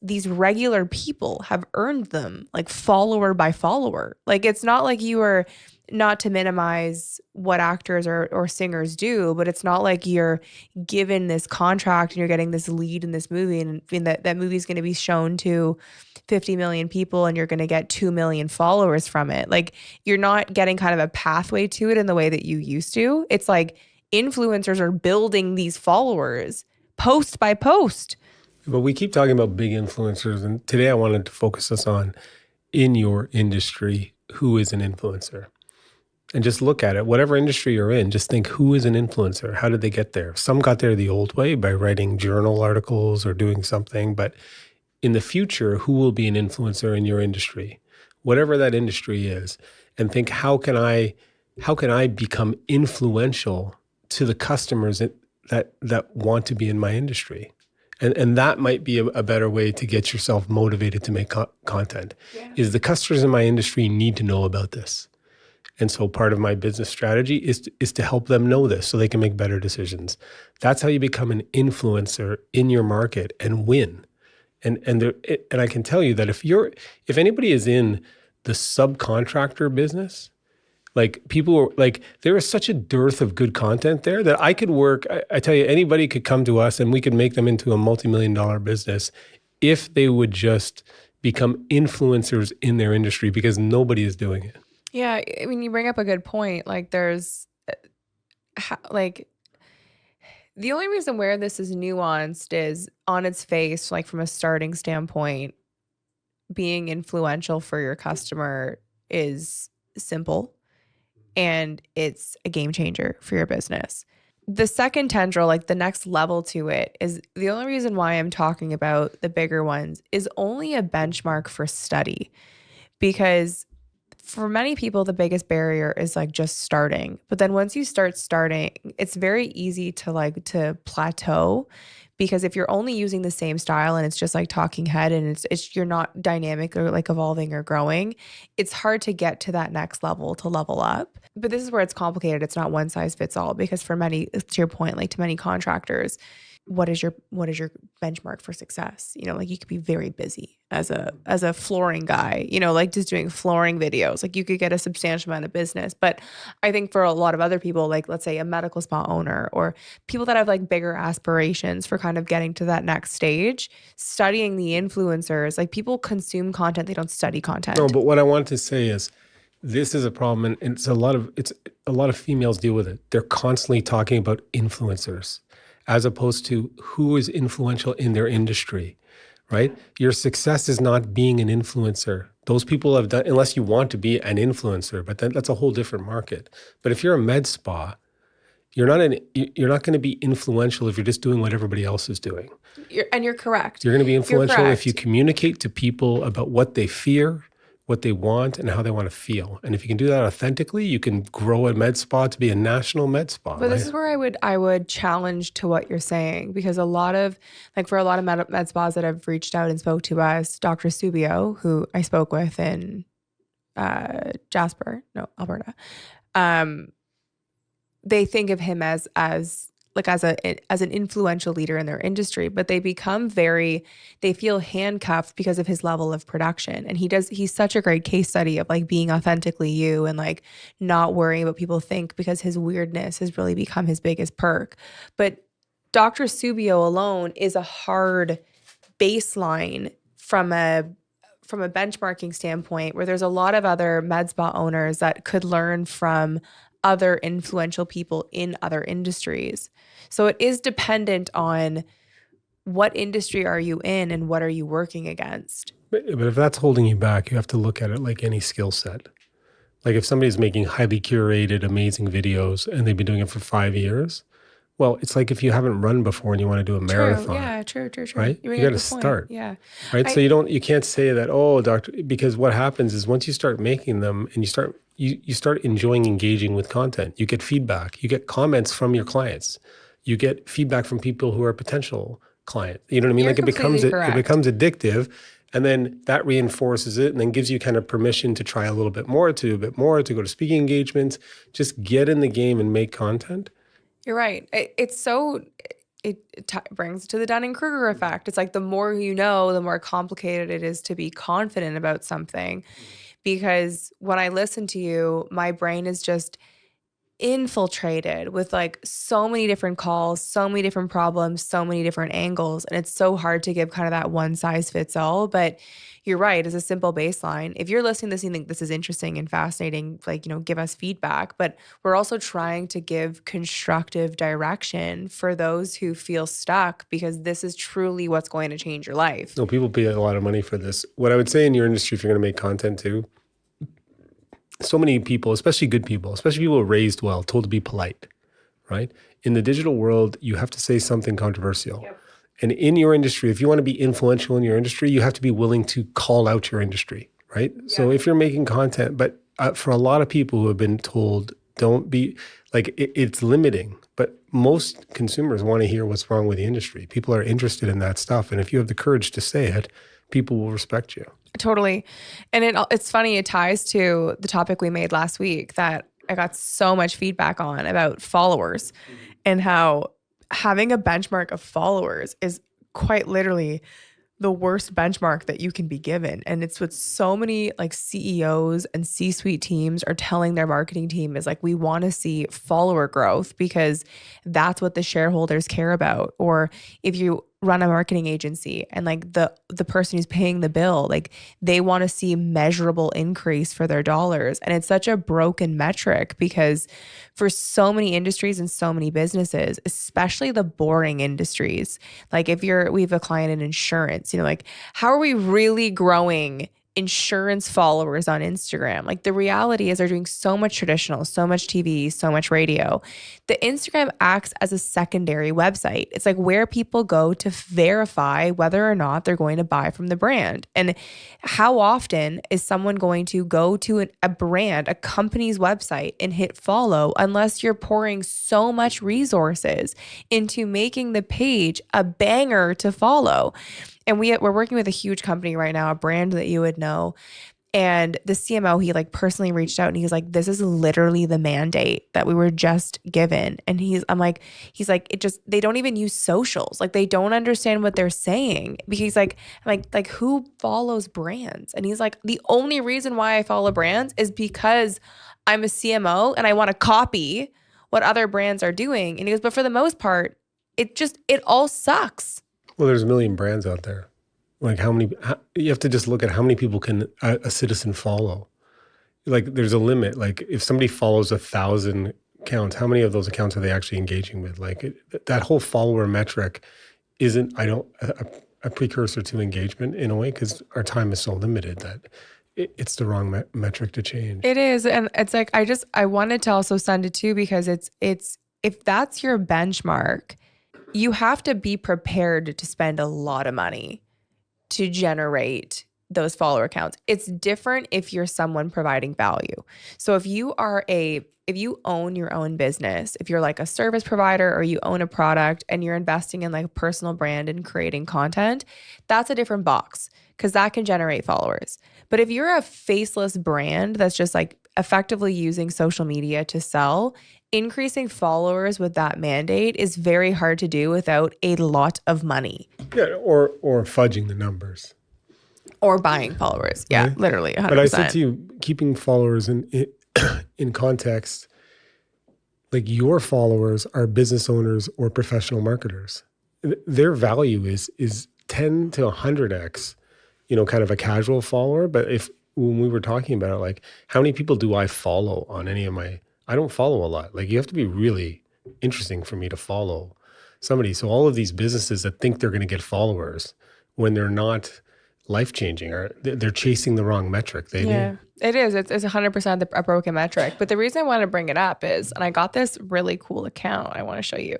these regular people have earned them, like follower by follower. Like it's not like you are, not to minimize what actors or singers do, but it's not like you're given this contract and you're getting this lead in this movie, and that movie is going to be shown to 50 million people and you're going to get 2 million followers from it. Like you're not getting kind of a pathway to it in the way that you used to. It's like influencers are building these followers post by post. But we keep talking about big influencers, and today I wanted to focus us on, in your industry, who is an influencer? And just look at it. Whatever industry you're in, just think, who is an influencer? How did they get there? Some got there the old way by writing journal articles or doing something. But in the future, who will be an influencer in your industry? Whatever that industry is. And think, how can I become influential to the customers that want to be in my industry? And that might be a better way to get yourself motivated to make content. Yeah. Is the customers in my industry need to know about this. And so part of my business strategy is to help them know this so they can make better decisions. That's how you become an influencer in your market and win. And I can tell you that if anybody is in the subcontractor business, like there is such a dearth of good content there that I could work. I tell you, anybody could come to us and we could make them into a multi-million-dollar business if they would just become influencers in their industry, because nobody is doing it. Yeah, I mean, you bring up a good point. Like there's like the only reason where this is nuanced is on its face, like from a starting standpoint, being influential for your customer is simple and it's a game changer for your business. The second tendril, like the next level to it, is the only reason why I'm talking about the bigger ones is only a benchmark for study, because for many people, the biggest barrier is like just starting. But then once you start starting, it's very easy to plateau, because if you're only using the same style and it's just like talking head and it's you're not dynamic or like evolving or growing, it's hard to get to that next level, to level up. But this is where it's complicated. It's not one size fits all, because for many, to your point, like to many contractors, what is your benchmark for success? You know, like you could be very busy as a flooring guy, you know, like just doing flooring videos. Like you could get a substantial amount of business. But I think for a lot of other people, like let's say a medical spa owner or people that have like bigger aspirations for kind of getting to that next stage, studying the influencers, like people consume content, they don't study content. No, but what I want to say is this is a problem, and it's a lot of females deal with it. They're constantly talking about influencers, as opposed to who is influential in their industry, right? Your success is not being an influencer. Those people have done, unless you want to be an influencer, but then that's a whole different market. But if you're a med spa, you're not going to be influential if you're just doing what everybody else is doing. You're correct. You're going to be influential if you communicate to people about what they fear, what they want, and how they want to feel. And if you can do that authentically, you can grow a med spa to be a national med spa. But this is where I would challenge to what you're saying, because a lot of, like for a lot of med spas that have reached out and spoke to us, Dr. Subio, who I spoke with in Alberta, they think of him as an influential leader in their industry, but they feel handcuffed because of his level of production. And he's such a great case study of like being authentically you and like not worrying about what people think, because his weirdness has really become his biggest perk. But Dr. Subio alone is a hard baseline from a benchmarking standpoint, where there's a lot of other med spa owners that could learn from other influential people in other industries. So it is dependent on what industry are you in and what are you working against. But if that's holding you back, you have to look at it like any skill set. Like if somebody's making highly curated, amazing videos and they've been doing it for 5 years, Well, it's like if you haven't run before and you want to do a marathon, Yeah, true. right? bring You up got to a good point. start, Yeah. right? So you can't say that, oh, doctor, because what happens is once you start making them and you start enjoying engaging with content, you get feedback, you get comments from your clients, you get feedback from people who are potential clients. You know what I mean? You're Like completely it correct. becomes addictive, and then that reinforces it and then gives you kind of permission to try a little bit more, to do a bit more, to go to speaking engagements. Just get in the game and make content. You're right. It brings to the Dunning-Kruger effect. It's like the more you know, the more complicated it is to be confident about something. Because when I listen to you, my brain is just infiltrated with like so many different calls, so many different problems, so many different angles. And it's so hard to give kind of that one size fits all. But you're right, as a simple baseline. If you're listening to this and you think this is interesting and fascinating, like, give us feedback. But we're also trying to give constructive direction for those who feel stuck, because this is truly what's going to change your life. No, people pay a lot of money for this. What I would say in your industry, if you're going to make content too, so many people, especially good people, especially people raised well, told to be polite, right? In the digital world, you have to say something controversial. Yep. And in your industry, if you want to be influential in your industry, you have to be willing to call out your industry, right? Yeah. So if you're making content, but for a lot of people who have been told, don't be, like, it's limiting. But most consumers want to hear what's wrong with the industry. People are interested in that stuff. And if you have the courage to say it, people will respect you. Totally. And it's funny, it ties to the topic we made last week that I got so much feedback on about followers, and how having a benchmark of followers is quite literally the worst benchmark that you can be given. And it's what so many like CEOs and C-suite teams are telling their marketing team is like, we want to see follower growth because that's what the shareholders care about. Or if you run a marketing agency and like the person who's paying the bill, like they want to see measurable increase for their dollars. And it's such a broken metric because for so many industries and so many businesses, especially the boring industries, like we have a client in insurance, like how are we really growing insurance followers on Instagram? Like the reality is they're doing so much traditional, so much TV, so much radio. The Instagram acts as a secondary website. It's like where people go to verify whether or not they're going to buy from the brand. And how often is someone going to go to a brand, a company's website and hit follow unless you're pouring so much resources into making the page a banger to follow? And we're working with a huge company right now, a brand that you would know. And the CMO, he like personally reached out and he's like, this is literally the mandate that we were just given. And he's like, they don't even use socials. Like they don't understand what they're saying because I'm like, who follows brands? And he's like, the only reason why I follow brands is because I'm a CMO and I want to copy what other brands are doing. And he goes, but for the most part, it all sucks. Well, there's a million brands out there. Like you have to just look at how many people can a citizen follow. Like there's a limit. Like if somebody follows 1,000 accounts, how many of those accounts are they actually engaging with? Like that whole follower metric isn't, a precursor to engagement in a way, because our time is so limited that it's the wrong metric to change. It is. And it's like, I wanted to also send it too, because it's if that's your benchmark, you have to be prepared to spend a lot of money to generate those follower counts. It's different if you're someone providing value. So if you own your own business, if you're like a service provider or you own a product and you're investing in like a personal brand and creating content, that's a different box because that can generate followers. But if you're a faceless brand that's just like effectively using social media to sell, increasing followers with that mandate is very hard to do without a lot of money. Yeah, or fudging the numbers. Or buying followers. Yeah, right? Literally 100%. But I said to you, keeping followers in context, like your followers are business owners or professional marketers. Their value is 10 to 100x, kind of a casual follower. But when we were talking about it, like how many people do I follow on any of I don't follow a lot. Like you have to be really interesting for me to follow somebody. So all of these businesses that think they're going to get followers when they're not life-changing, or they're chasing the wrong metric. It is. It's 100% a broken metric. But the reason I want to bring it up is, and I got this really cool account I want to show you.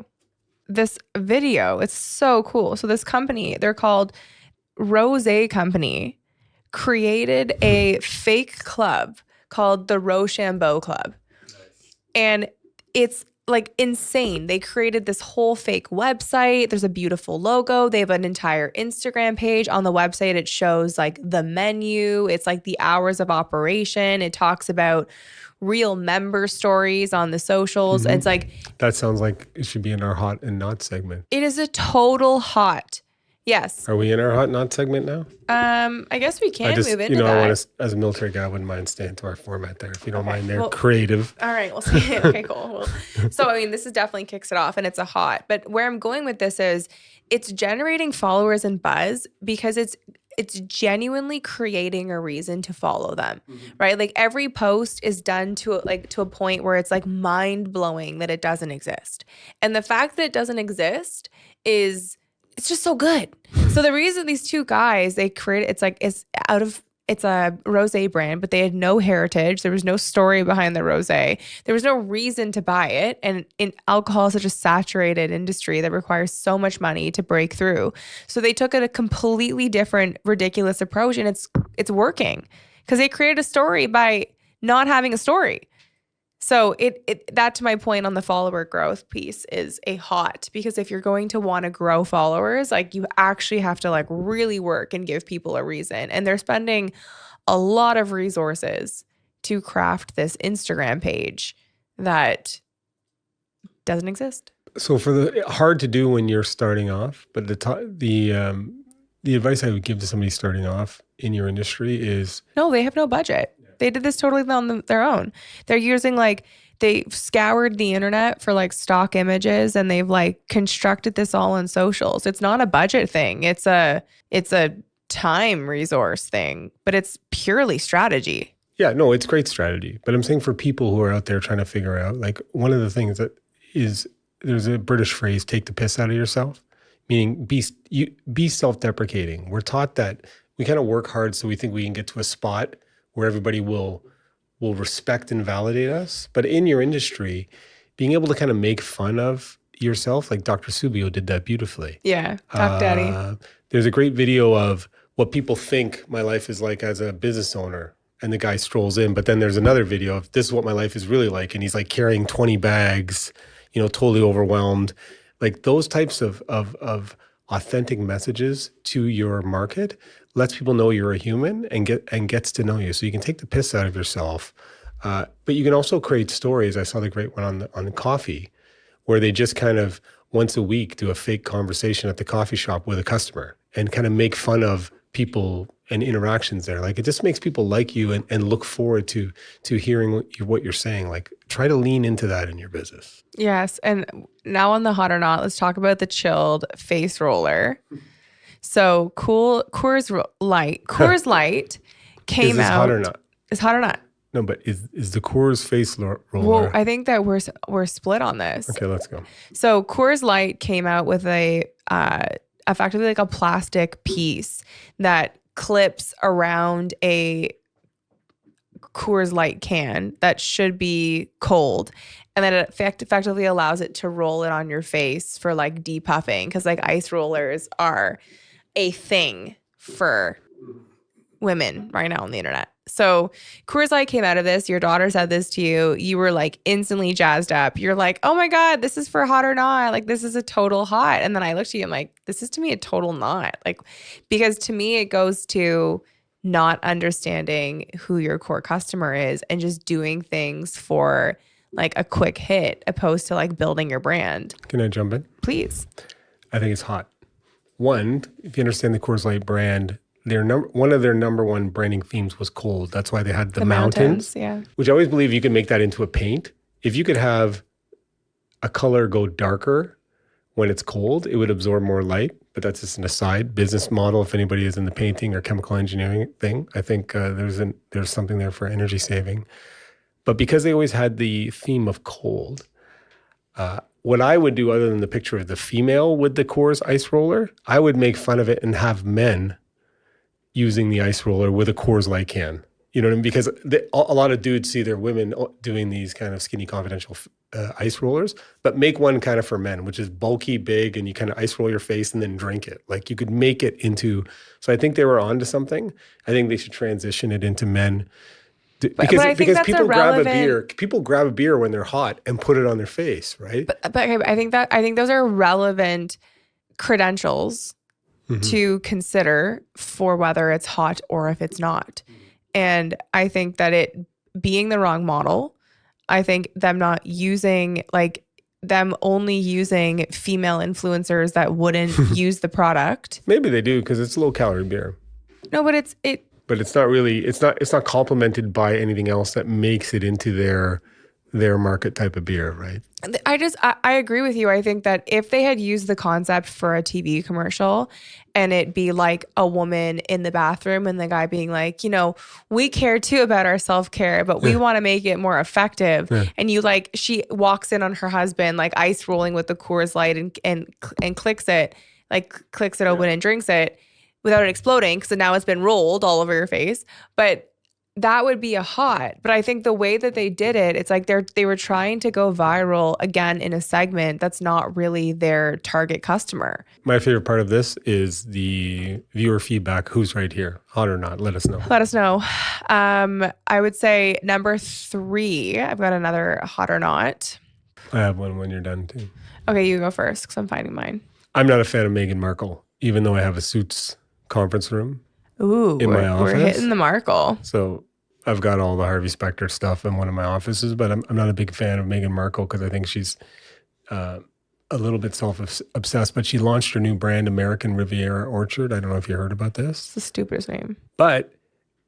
this video. It's so cool. So this company, they're called Rosé Company, created a fake club called the Rochambeau Club. And it's like insane. They created this whole fake website. There's a beautiful logo. They have an entire Instagram page. On the website, it shows like the menu. It's like the hours of operation. It talks about real member stories on the socials. It's like, That sounds like it should be in our hot and not segment. it is a total hot. Yes. Are we in our hot and not segment now? I guess we can I just, move into you know, that. I want to, as a military guy, I wouldn't mind staying to our format there. If you don't mind, they're well- creative. All right, we'll see. Okay, cool. So, I mean, this is definitely kicks it off, and it's a hot. But where I'm going with this is, it's generating followers and buzz because it's genuinely creating a reason to follow them, right? Like every post is done to a point where it's like mind blowing that it doesn't exist, and the fact that it doesn't exist is. It's just so good. So the reason these two guys, they created, it's a rosé brand, but they had no heritage. There was no story behind the rosé. There was no reason to buy it. And alcohol is such a saturated industry that requires so much money to break through. So they took a completely different, ridiculous approach, and it's working because they created a story by not having a story. So that, to my point on the follower growth piece, is a hot, because if you're going to want to grow followers, like you actually have to like really work and give people a reason. And they're spending a lot of resources to craft this Instagram page that doesn't exist. So for the hard to do when you're starting off, but the advice I would give to somebody starting off in your industry is No, they have no budget. They did this totally on their own. They're using they've scoured the internet for like stock images, and they've like constructed this all on socials. It's not a budget thing. It's a time resource thing, but it's purely strategy. Yeah, no, it's great strategy. But I'm saying for people who are out there trying to figure out, like one of the things that is, there's a British phrase, take the piss out of yourself, meaning be self-deprecating. We're taught that we kind of work hard so we think we can get to a spot where everybody will respect and validate us. But in your industry, being able to kind of make fun of yourself, like Dr. Subio did that beautifully. Yeah, Talk Daddy. There's a great video of what people think my life is like as a business owner, and the guy strolls in. But then there's another video of this is what my life is really like, and he's like carrying 20 bags, you know, totally overwhelmed. Like those types of authentic messages to your market lets people know you're a human and gets to know you. So you can take the piss out of yourself, but you can also create stories. I saw the great one on coffee, where they just kind of once a week do a fake conversation at the coffee shop with a customer and kind of make fun of people and interactions there. Like it just makes people like you and look forward to hearing what you're saying. Like try to lean into that in your business. Yes. And now on the hot or not, let's talk about the chilled face roller. So Coors Light came Is this out. hot or not? It's hot or not? No, but is the Coors face roller? Well, I think that we're split on this. Okay, let's go. So Coors Light came out with effectively like a plastic piece that clips around a Coors Light can that should be cold, and then it effectively allows it to roll it on your face for like depuffing, because like ice rollers are a thing for women right now on the internet. So Coors Light came out of this. Your daughter said this to you. You were like instantly jazzed up. You're like, oh my God, this is for hot or not. Like this is a total hot. And then I looked at you, I'm like, this is to me a total not. Like, because to me it goes to not understanding who your core customer is and just doing things for like a quick hit opposed to like building your brand. Can I jump in? Please. I think it's hot. One, if you understand the Coors Light brand, one of their number one branding themes was cold. That's why they had the mountains, yeah. which I always believe you can make that into a paint. If you could have a color go darker when it's cold, it would absorb more light. But that's just an aside. Business model, if anybody is in the painting or chemical engineering thing, I think there's something there for energy saving. But because they always had the theme of cold, what I would do, other than the picture of the female with the Coors ice roller, I would make fun of it and have men using the ice roller with a Coors Light can. You know what I mean? Because a lot of dudes see their women doing these kind of skinny confidential ice rollers, but make one kind of for men, which is bulky, big, and you kind of ice roll your face and then drink it. Like you could make it into, so I think they were onto something. I think they should transition it into men. but I think that's people grab a irrelevant. beer, people grab a beer when they're hot and put it on their face, right? But okay, I think those are relevant credentials to consider for whether it's hot or if it's not. And I think that it being the wrong model, I think them not using like them only using female influencers that wouldn't use the product. Maybe they do because it's low calorie beer. No, but it's But it's not really, it's not complemented by anything else that makes it into their market type of beer, right? I agree with you. I think that if they had used the concept for a TV commercial and it be like a woman in the bathroom and the guy being like, you know, we care too about our self-care, but we want to make it more effective. Yeah. And you like, she walks in on her husband, like ice rolling with the Coors Light and clicks it open and drinks it without it exploding because now it's been rolled all over your face. But that would be a hot. But I think the way that they did it, it's like they were trying to go viral again in a segment that's not really their target customer. My favorite part of this is the viewer feedback. Who's right here? Hot or not? Let us know. Let us know. I would say number 3, I've got another hot or not. I have one when you're done too. Okay, you go first because I'm finding mine. I'm not a fan of Meghan Markle, even though I have a Suits conference room. Ooh, in my office. We're hitting the Markle. So I've got all the Harvey Specter stuff in one of my offices, but I'm not a big fan of Meghan Markle because I think she's a little bit self-obsessed, but she launched her new brand, American Riviera Orchard. I don't know if you heard about this. It's the stupidest name. But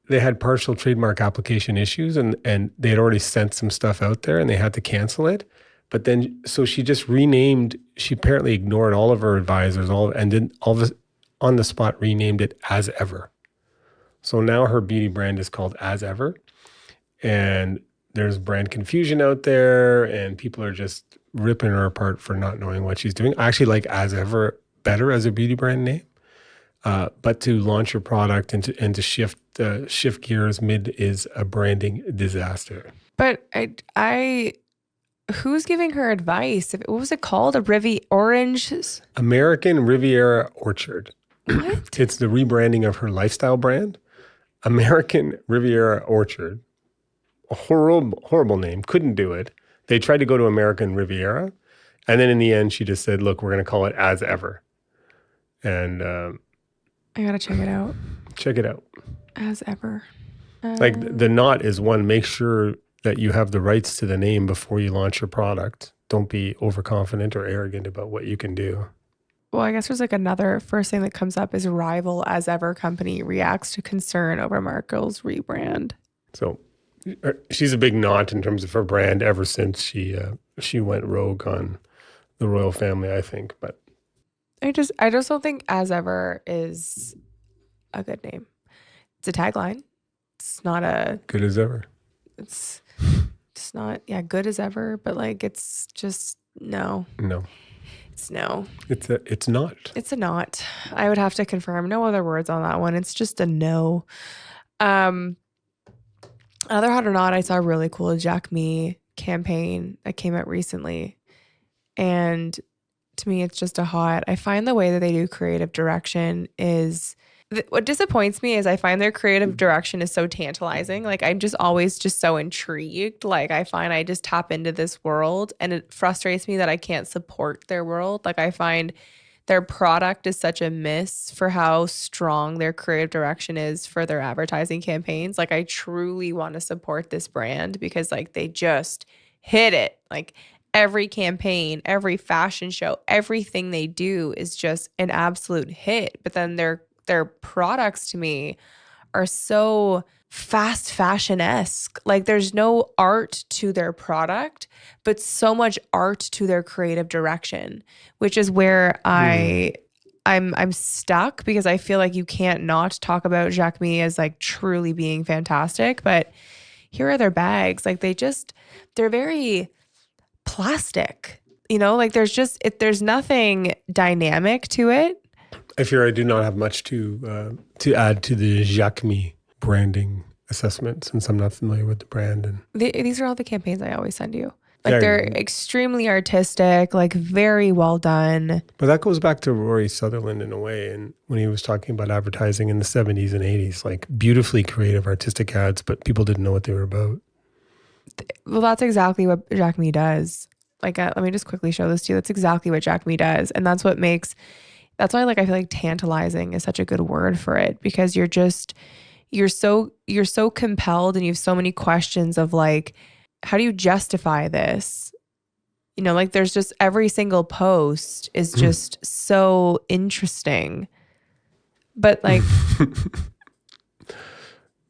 they had partial trademark application issues and they had already sent some stuff out there and they had to cancel it. But then, so she just renamed, she apparently ignored all of her advisors and then on the spot renamed it As Ever. So now her beauty brand is called As Ever. And there's brand confusion out there and people are just ripping her apart for not knowing what she's doing. I actually like As Ever better as a beauty brand name. But to launch your product and to shift gears mid is a branding disaster. But I who's giving her advice? What was it called? American Riviera Orchard. What? It's the rebranding of her lifestyle brand. American Riviera Orchard. A horrible name. Couldn't do it. They tried to go to American Riviera. And then in the end, she just said, look, we're going to call it As Ever. And I got to check it out. Check it out. As Ever. Like the knot is one, make sure that you have the rights to the name before you launch your product. Don't be overconfident or arrogant about what you can do. Well, I guess there's like another first thing that comes up is rival As Ever company reacts to concern over Markle's rebrand. So she's a big knot in terms of her brand ever since she went rogue on the royal family, I think. But I just don't think As Ever is a good name. It's a tagline. It's not a good as ever. It's not good as ever, but like it's just no. No. It's no. It's not. It's a not. I would have to confirm. No other words on that one. It's just a no. Another hot or not, I saw a really cool Jacquemus campaign that came out recently. And to me, it's just a hot. I find the way that they do creative direction is what disappoints me is I find their creative direction is so tantalizing. Like I'm just always just so intrigued. Like I find I just tap into this world and it frustrates me that I can't support their world. Like I find their product is such a miss for how strong their creative direction is for their advertising campaigns. Like I truly want to support this brand because like they just hit it. Like every campaign, every fashion show, everything they do is just an absolute hit. But then their products to me are so fast fashion-esque. Like there's no art to their product, but so much art to their creative direction, which is where I'm stuck because I feel like you can't not talk about Jacquemus as like truly being fantastic. But here are their bags. Like they're very plastic, you know, like there's nothing dynamic to it. I fear I do not have much to add to the Jacquemus branding assessment since I'm not familiar with the brand. And These are all the campaigns I always send you. Like Yeah, they're yeah. extremely artistic, like very well done. But that goes back to Rory Sutherland in a way. And when he was talking about advertising in the 70s and 80s, like beautifully creative artistic ads, but people didn't know what they were about. Well, that's exactly what Jacquemus does. Like, let me just quickly show this to you. That's exactly what Jacquemus does. And that's what makes, that's why like I feel like tantalizing is such a good word for it, because you're so compelled and you have so many questions of like, how do you justify this? You know, like there's just every single post is just so interesting. But like,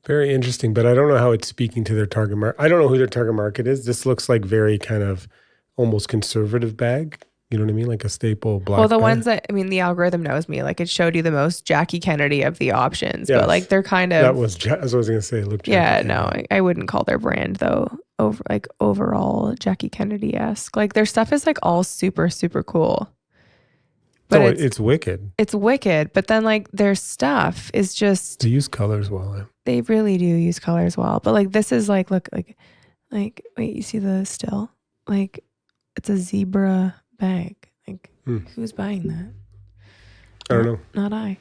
Very interesting, but I don't know how it's speaking to their target market. I don't know who their target market is. This looks like very kind of almost conservative bag. You know what I mean? Like a staple black well, the bag. ones that, I mean, the algorithm knows me. Like it showed you the most Jackie Kennedy of the options, Yes. but like they're kind of, That was, that's what I was going to say. Look, yeah, no, I wouldn't call their brand though overall Jackie Kennedy-esque. Like their stuff is like all super, super cool. But no, it's wicked. it's wicked. But then like their stuff is just, They use colors well. they really do use colors well. But like this is like, look, like wait, you see the still? Like it's a zebra bag. Like who's buying that? I don't know. Not I.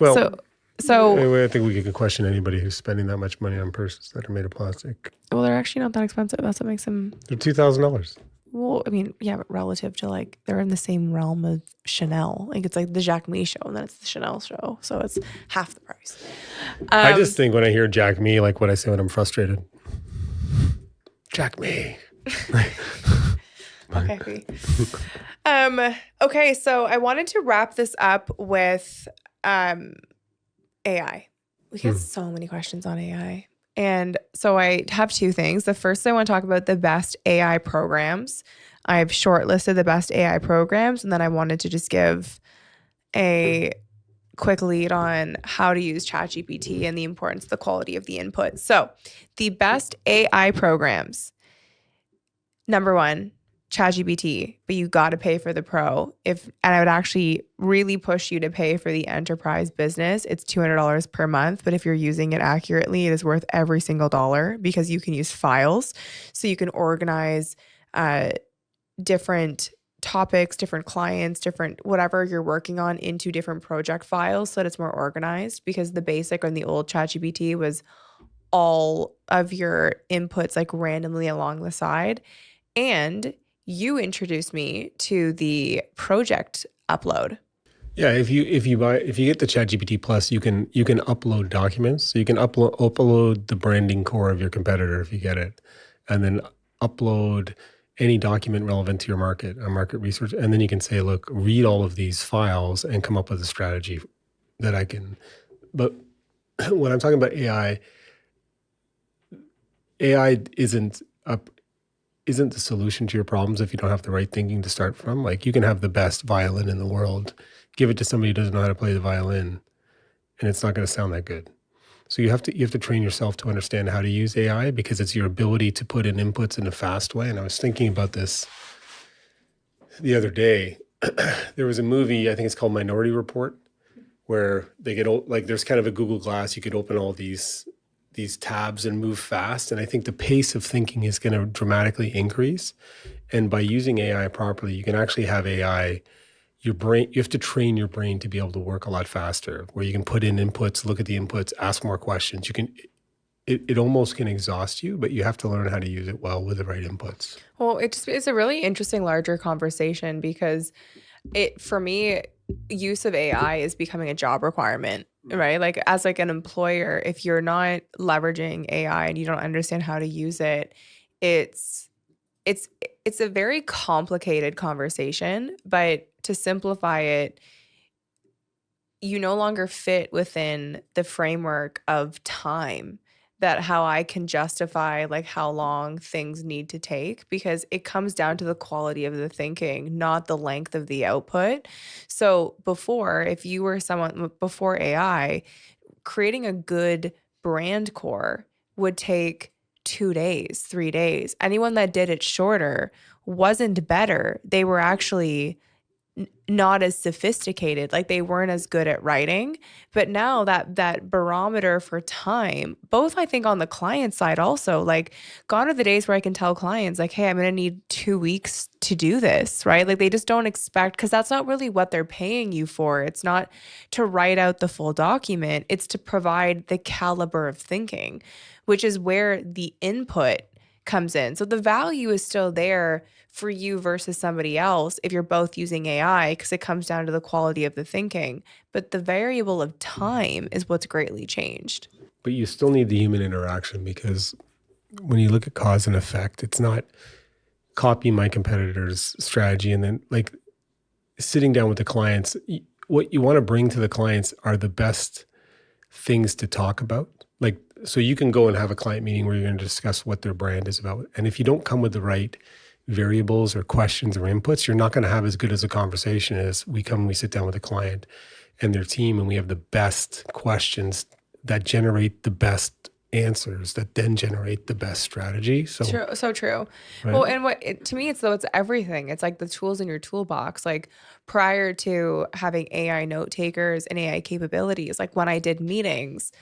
Well, So anyway, I think we could question anybody who's spending that much money on purses that are made of plastic. well, they're actually not that expensive. That's what makes them. They're $2,000. Well, I mean, yeah, but relative to like they're in the same realm of Chanel. Like it's like the Jacquemus show, and then it's the Chanel show, so it's half the price. I just think when I hear Jack Me, like what I say when I'm frustrated. Jack Me. Okay. Okay, so I wanted to wrap this up with AI. We get so many questions on AI. And so I have two things. The first, I want to talk about the best AI programs. I've shortlisted the best AI programs, and then I wanted to just give a quick lead on how to use ChatGPT and the importance of the quality of the input. So the best AI programs. Number one, ChatGPT, but you got to pay for the pro. And I would actually really push you to pay for the enterprise business. It's $200 per month, but if you're using it accurately, it is worth every single dollar because you can use files. So you can organize different topics, different clients, different whatever you're working on into different project files so that it's more organized, because the basic on the old ChatGPT was all of your inputs like randomly along the side. And you introduced me to the project upload. Yeah, if you get the ChatGPT Plus, you can upload documents. So you can upload the branding core of your competitor if you get it, and then upload any document relevant to your market, market research, and then you can say, look, read all of these files and come up with a strategy that I can. But when I'm talking about AI isn't the solution to your problems if you don't have the right thinking to start from. Like you can have the best violin in the world, give it to somebody who doesn't know how to play the violin, and it's not going to sound that good. So you have to train yourself to understand how to use AI, because it's your ability to put in inputs in a fast way. And I was thinking about this the other day. There was a movie, I think it's called Minority Report, where they get like there's kind of a Google Glass. You could open all these tabs and move fast. And I think the pace of thinking is going to dramatically increase. And by using AI properly, you can actually have AI, your brain, you have to train your brain to be able to work a lot faster, where you can put in inputs, look at the inputs, ask more questions. It almost can exhaust you, but you have to learn how to use it well with the right inputs. Well, it's a really interesting larger conversation, because for me, use of AI is becoming a job requirement, right? Like as like an employer, if you're not leveraging AI and you don't understand how to use it, it's a very complicated conversation. But to simplify it, you no longer fit within the framework of time that how I can justify like how long things need to take, because it comes down to the quality of the thinking, not the length of the output. So before, if you were someone before AI, creating a good brand core would take 2 days, 3 days. Anyone that did it shorter wasn't better. They were actually not as sophisticated, like they weren't as good at writing. But now that barometer for time, both I think on the client side also, like gone are the days where I can tell clients like, hey, I'm going to need 2 weeks to do this, right? Like they just don't expect, because that's not really what they're paying you for. It's not to write out the full document, it's to provide the caliber of thinking, which is where the input comes in. So the value is still there for you versus somebody else if you're both using AI, because it comes down to the quality of the thinking. But the variable of time is what's greatly changed. But you still need the human interaction, because when you look at cause and effect, it's not copy my competitor's strategy and then like sitting down with the clients. What you want to bring to the clients are the best things to talk about. Like, so you can go and have a client meeting where you're going to discuss what their brand is about. And if you don't come with the right variables or questions or inputs, you're not going to have as good as a conversation as we sit down with a client and their team, and we have the best questions that generate the best answers that then generate the best strategy. So True, so true. Right. Well, and to me, it's everything. It's like the tools in your toolbox. Like prior to having AI note takers and AI capabilities, like when I did meetings,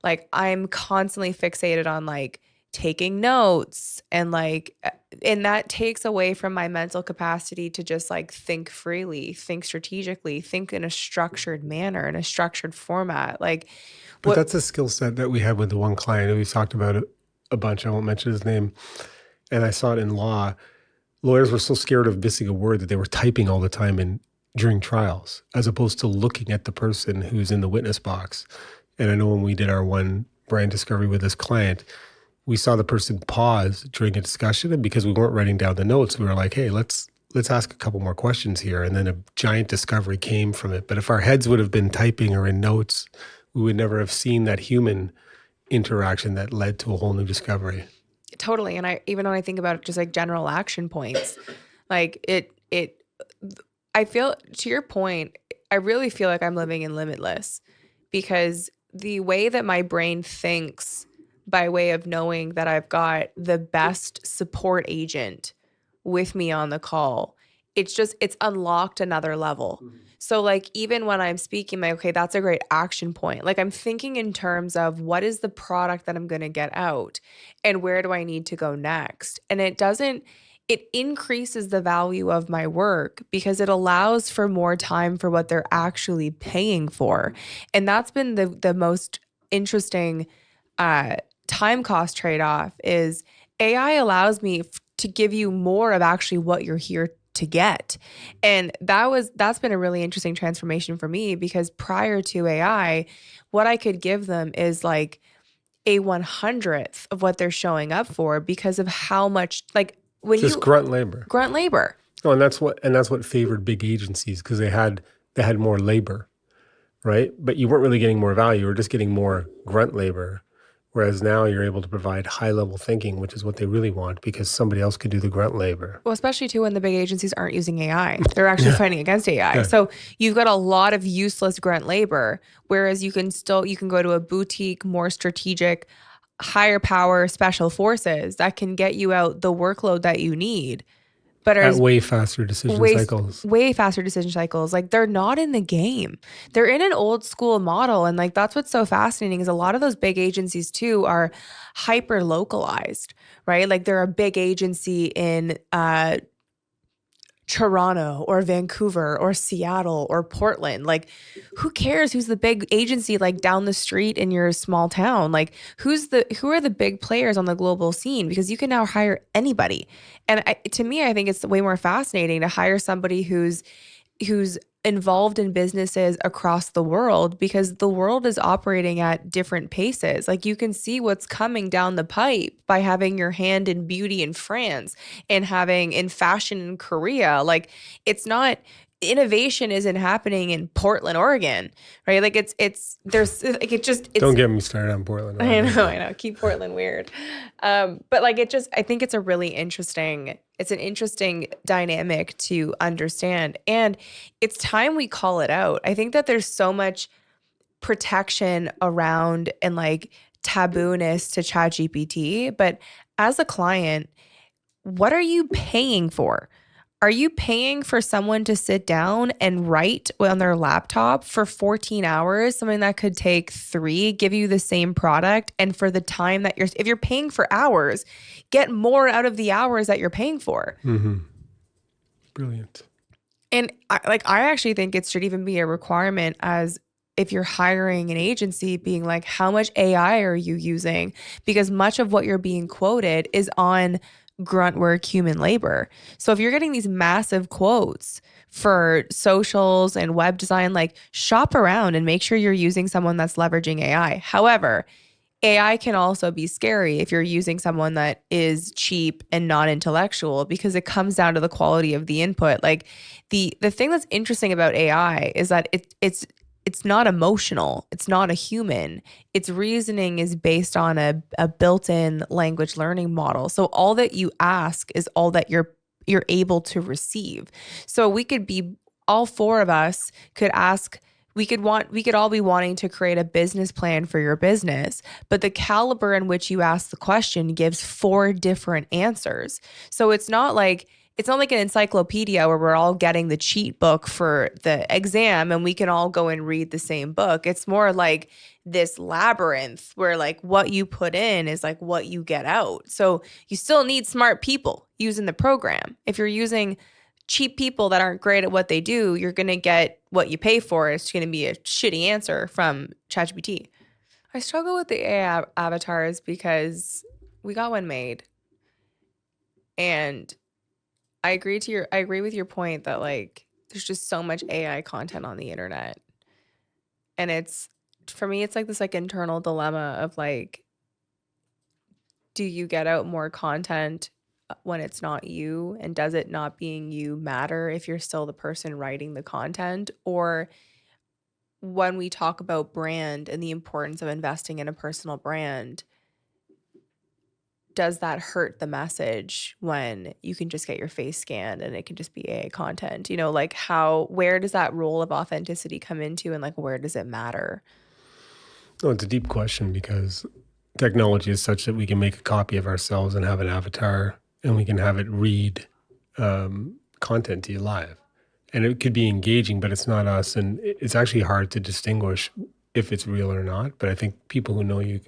like I'm constantly fixated on like taking notes and that takes away from my mental capacity to just like think freely, think strategically, think in a structured manner, in a structured format. Like, But that's a skill set that we had with the one client, and we've talked about it a bunch. I won't mention his name. And I saw it in law. Lawyers were so scared of missing a word that they were typing all the time during trials, as opposed to looking at the person who's in the witness box. And I know when we did our one brand discovery with this client, we saw the person pause during a discussion, and because we weren't writing down the notes, we were like, hey, let's ask a couple more questions here. And then a giant discovery came from it. But if our heads would have been typing or in notes, we would never have seen that human interaction that led to a whole new discovery. Totally. And even when I think about it, just like general action points, like I feel, to your point, I really feel like I'm living in Limitless, because the way that my brain thinks, by way of knowing that I've got the best support agent with me on the call, it's unlocked another level. So like even when I'm speaking, like, okay, that's a great action point. Like I'm thinking in terms of what is the product that I'm going to get out and where do I need to go next? And it increases the value of my work because it allows for more time for what they're actually paying for. And that's been the most interesting time cost trade-off is AI allows me to give you more of actually what you're here to get. And that's been a really interesting transformation for me, because prior to AI, what I could give them is like a 100th of what they're showing up for, because of how much, like when Just grunt labor. Grunt labor. Oh, and that's what favored big agencies, because they had more labor, right? But you weren't really getting more value, you were just getting more grunt labor. Whereas now you're able to provide high-level thinking, which is what they really want, because somebody else could do the grunt labor. Well, especially too when the big agencies aren't using AI. They're actually fighting against AI. Yeah. So you've got a lot of useless grunt labor, whereas you can go to a boutique, more strategic, higher power special forces that can get you out the workload that you need. But At way faster decision cycles. Way faster decision cycles. Like they're not in the game. They're in an old school model. And like that's what's so fascinating is a lot of those big agencies too are hyper localized, right? Like they're a big agency in Toronto or Vancouver or Seattle or Portland. Like who cares who's the big agency like down the street in your small town? Like who are the big players on the global scene? Because you can now hire anybody. And to me, I think it's way more fascinating to hire somebody who's involved in businesses across the world, because the world is operating at different paces. Like you can see what's coming down the pipe by having your hand in beauty in France and having in fashion in Korea. Like innovation isn't happening in Portland, Oregon, right? Like Don't get me started on Portland. I know. Keep Portland weird. But like I think it's an interesting dynamic to understand. And it's time we call it out. I think that there's so much protection around and like tabooness to ChatGPT. But as a client, what are you paying for? Are you paying for someone to sit down and write on their laptop for 14 hours, something that could take 3, give you the same product? And for the time that if you're paying for hours, get more out of the hours that you're paying for. Mm-hmm. Brilliant. And I actually think it should even be a requirement as if you're hiring an agency, being like, how much AI are you using? Because much of what you're being quoted is on grunt work, human labor. So if you're getting these massive quotes for socials and web design, like shop around and make sure you're using someone that's leveraging AI. However, AI can also be scary if you're using someone that is cheap and not intellectual, because it comes down to the quality of the input. Like the thing that's interesting about AI is that it's not emotional. It's not a human. Its reasoning is based on a built-in language learning model. So all that you ask is all that you're able to receive. So we could be, all 4 of us could ask, we could all be wanting to create a business plan for your business, but the caliber in which you ask the question gives 4 different answers. So it's not like an encyclopedia where we're all getting the cheat book for the exam and we can all go and read the same book. It's more like this labyrinth where like what you put in is like what you get out. So you still need smart people using the program. If you're using cheap people that aren't great at what they do, you're going to get what you pay for. It's going to be a shitty answer from ChatGPT. I struggle with the AI avatars because we got one made. And I agree with your point that like there's just so much AI content on the internet. And for me it's like this like internal dilemma of like, do you get out more content when it's not you, and does it not being you matter if you're still the person writing the content? Or when we talk about brand and the importance of investing in a personal brand, does that hurt the message when you can just get your face scanned and it can just be AI content? You know, like where does that role of authenticity come into, and like where does it matter? Oh, it's a deep question because technology is such that we can make a copy of ourselves and have an avatar, and we can have it read content to you live. And it could be engaging, but it's not us. And it's actually hard to distinguish if it's real or not. But I think people who know you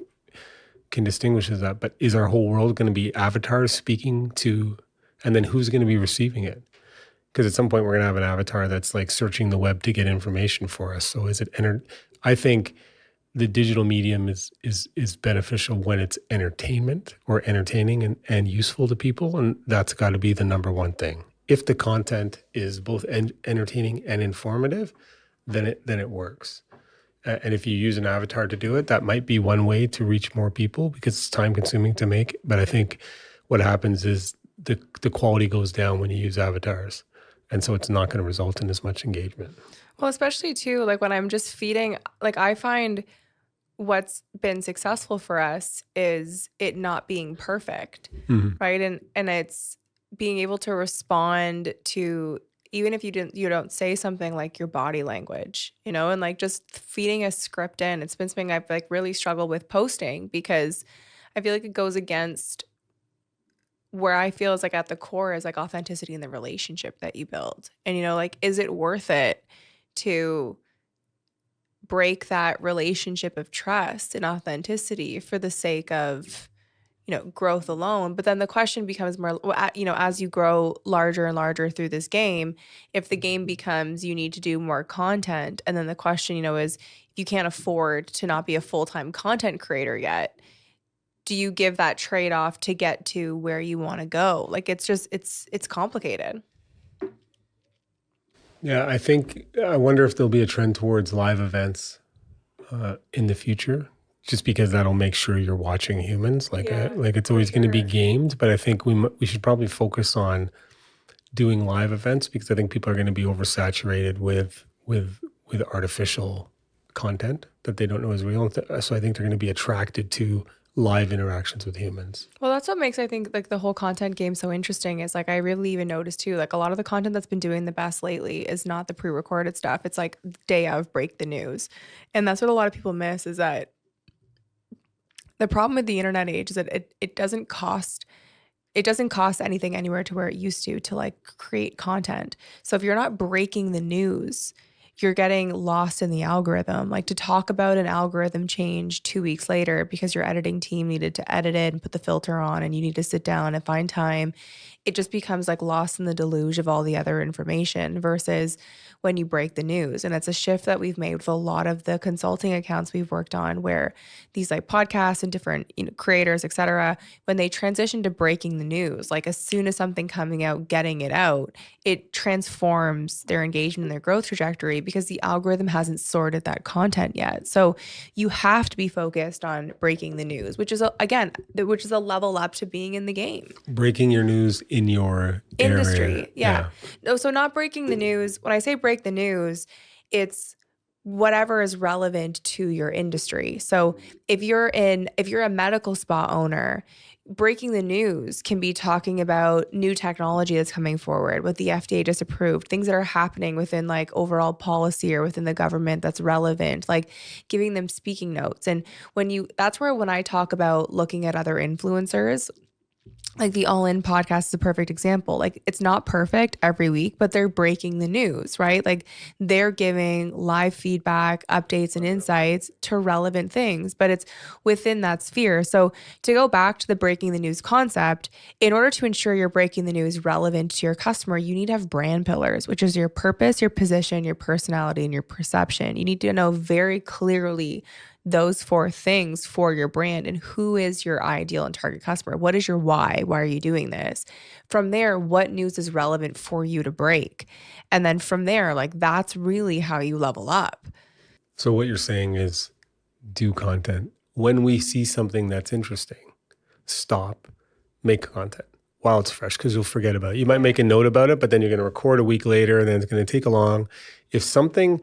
can distinguish as that. But is our whole world going to be avatars speaking to, and then who's going to be receiving it? Because at some point we're going to have an avatar that's like searching the web to get information for us. So is it I think the digital medium is beneficial when it's entertainment or entertaining and useful to people. And that's got to be the number one thing. If the content is both entertaining and informative, then it works. And if you use an avatar to do it, that might be one way to reach more people because it's time consuming to make. But I think what happens is the quality goes down when you use avatars. And so it's not going to result in as much engagement. Well, especially too, like when I'm just feeding, like I find what's been successful for us is it not being perfect, right? And it's being able to respond to, even if you don't say something, like your body language, you know, and like just feeding a script in. It's been something I've like really struggled with posting because I feel like it goes against where I feel is like at the core is like authenticity in the relationship that you build. And, you know, like, is it worth it to break that relationship of trust and authenticity for the sake of, you know, growth alone? But then the question becomes more, you know, as you grow larger and larger through this game, if the game becomes you need to do more content, and then the question, you know, is if you can't afford to not be a full-time content creator yet, do you give that trade-off to get to where you want to go? Like, it's just, it's complicated. Yeah, I wonder if there'll be a trend towards live events in the future, just because that'll make sure you're watching humans. Like, like it's always going to be gamed, but I think we should probably focus on doing live events because I think people are going to be oversaturated with artificial content that they don't know is real. So I think they're going to be attracted to live interactions with humans. Well, that's what makes, I think, like the whole content game so interesting is like, I really even noticed too, like a lot of the content that's been doing the best lately is not the pre-recorded stuff. It's like day of, break the news. And that's what a lot of people miss, is that the problem with the internet age is that it doesn't cost it doesn't cost anything anywhere to where it used to like create content. So if you're not breaking the news, you're getting lost in the algorithm. Like to talk about an algorithm change 2 weeks later because your editing team needed to edit it and put the filter on and you need to sit down and find time, it just becomes like lost in the deluge of all the other information versus when you break the news. And it's a shift that we've made with a lot of the consulting accounts we've worked on where these like podcasts and different creators, et cetera, when they transition to breaking the news, like as soon as something coming out, getting it out, it transforms their engagement and their growth trajectory because the algorithm hasn't sorted that content yet. So you have to be focused on breaking the news, which is which is a level up to being in the game. Breaking your news in your Industry. area. Yeah. No, so not breaking the news. When I say break the news, it's whatever is relevant to your industry. So if you're a medical spa owner, breaking the news can be talking about new technology that's coming forward, what the FDA just approved, things that are happening within like overall policy or within the government that's relevant, like giving them speaking notes. And that's where when I talk about looking at other influencers, like the All In podcast is a perfect example. Like it's not perfect every week, but they're breaking the news, right? Like they're giving live feedback, updates, and insights to relevant things, but it's within that sphere. So to go back to the breaking the news concept, in order to ensure you're breaking the news relevant to your customer, you need to have brand pillars, which is your purpose, your position, your personality, and your perception. You need to know very clearly those 4 things for your brand and who is your ideal and target customer. What is your why? Why are you doing this? From there, what news is relevant for you to break? And then from there, like that's really how you level up. So what you're saying is do content. When we see something that's interesting, stop, make content while it's fresh because you'll forget about it. You might make a note about it, but then you're going to record a week later and then it's going to take along. If something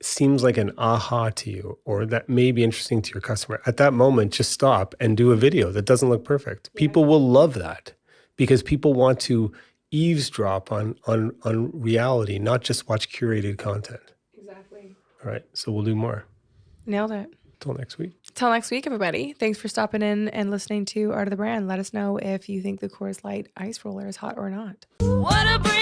seems like an aha to you or that may be interesting to your customer, at that moment, just stop and do a video that doesn't look perfect. People will love that because people want to eavesdrop on reality, not just watch curated content. Exactly. All right, so we'll do more. Nailed it. Till next week. Till next week, everybody. Thanks for stopping in and listening to Art of the Brand. Let us know if you think the Coors Light Ice Roller is hot or not. What a brand.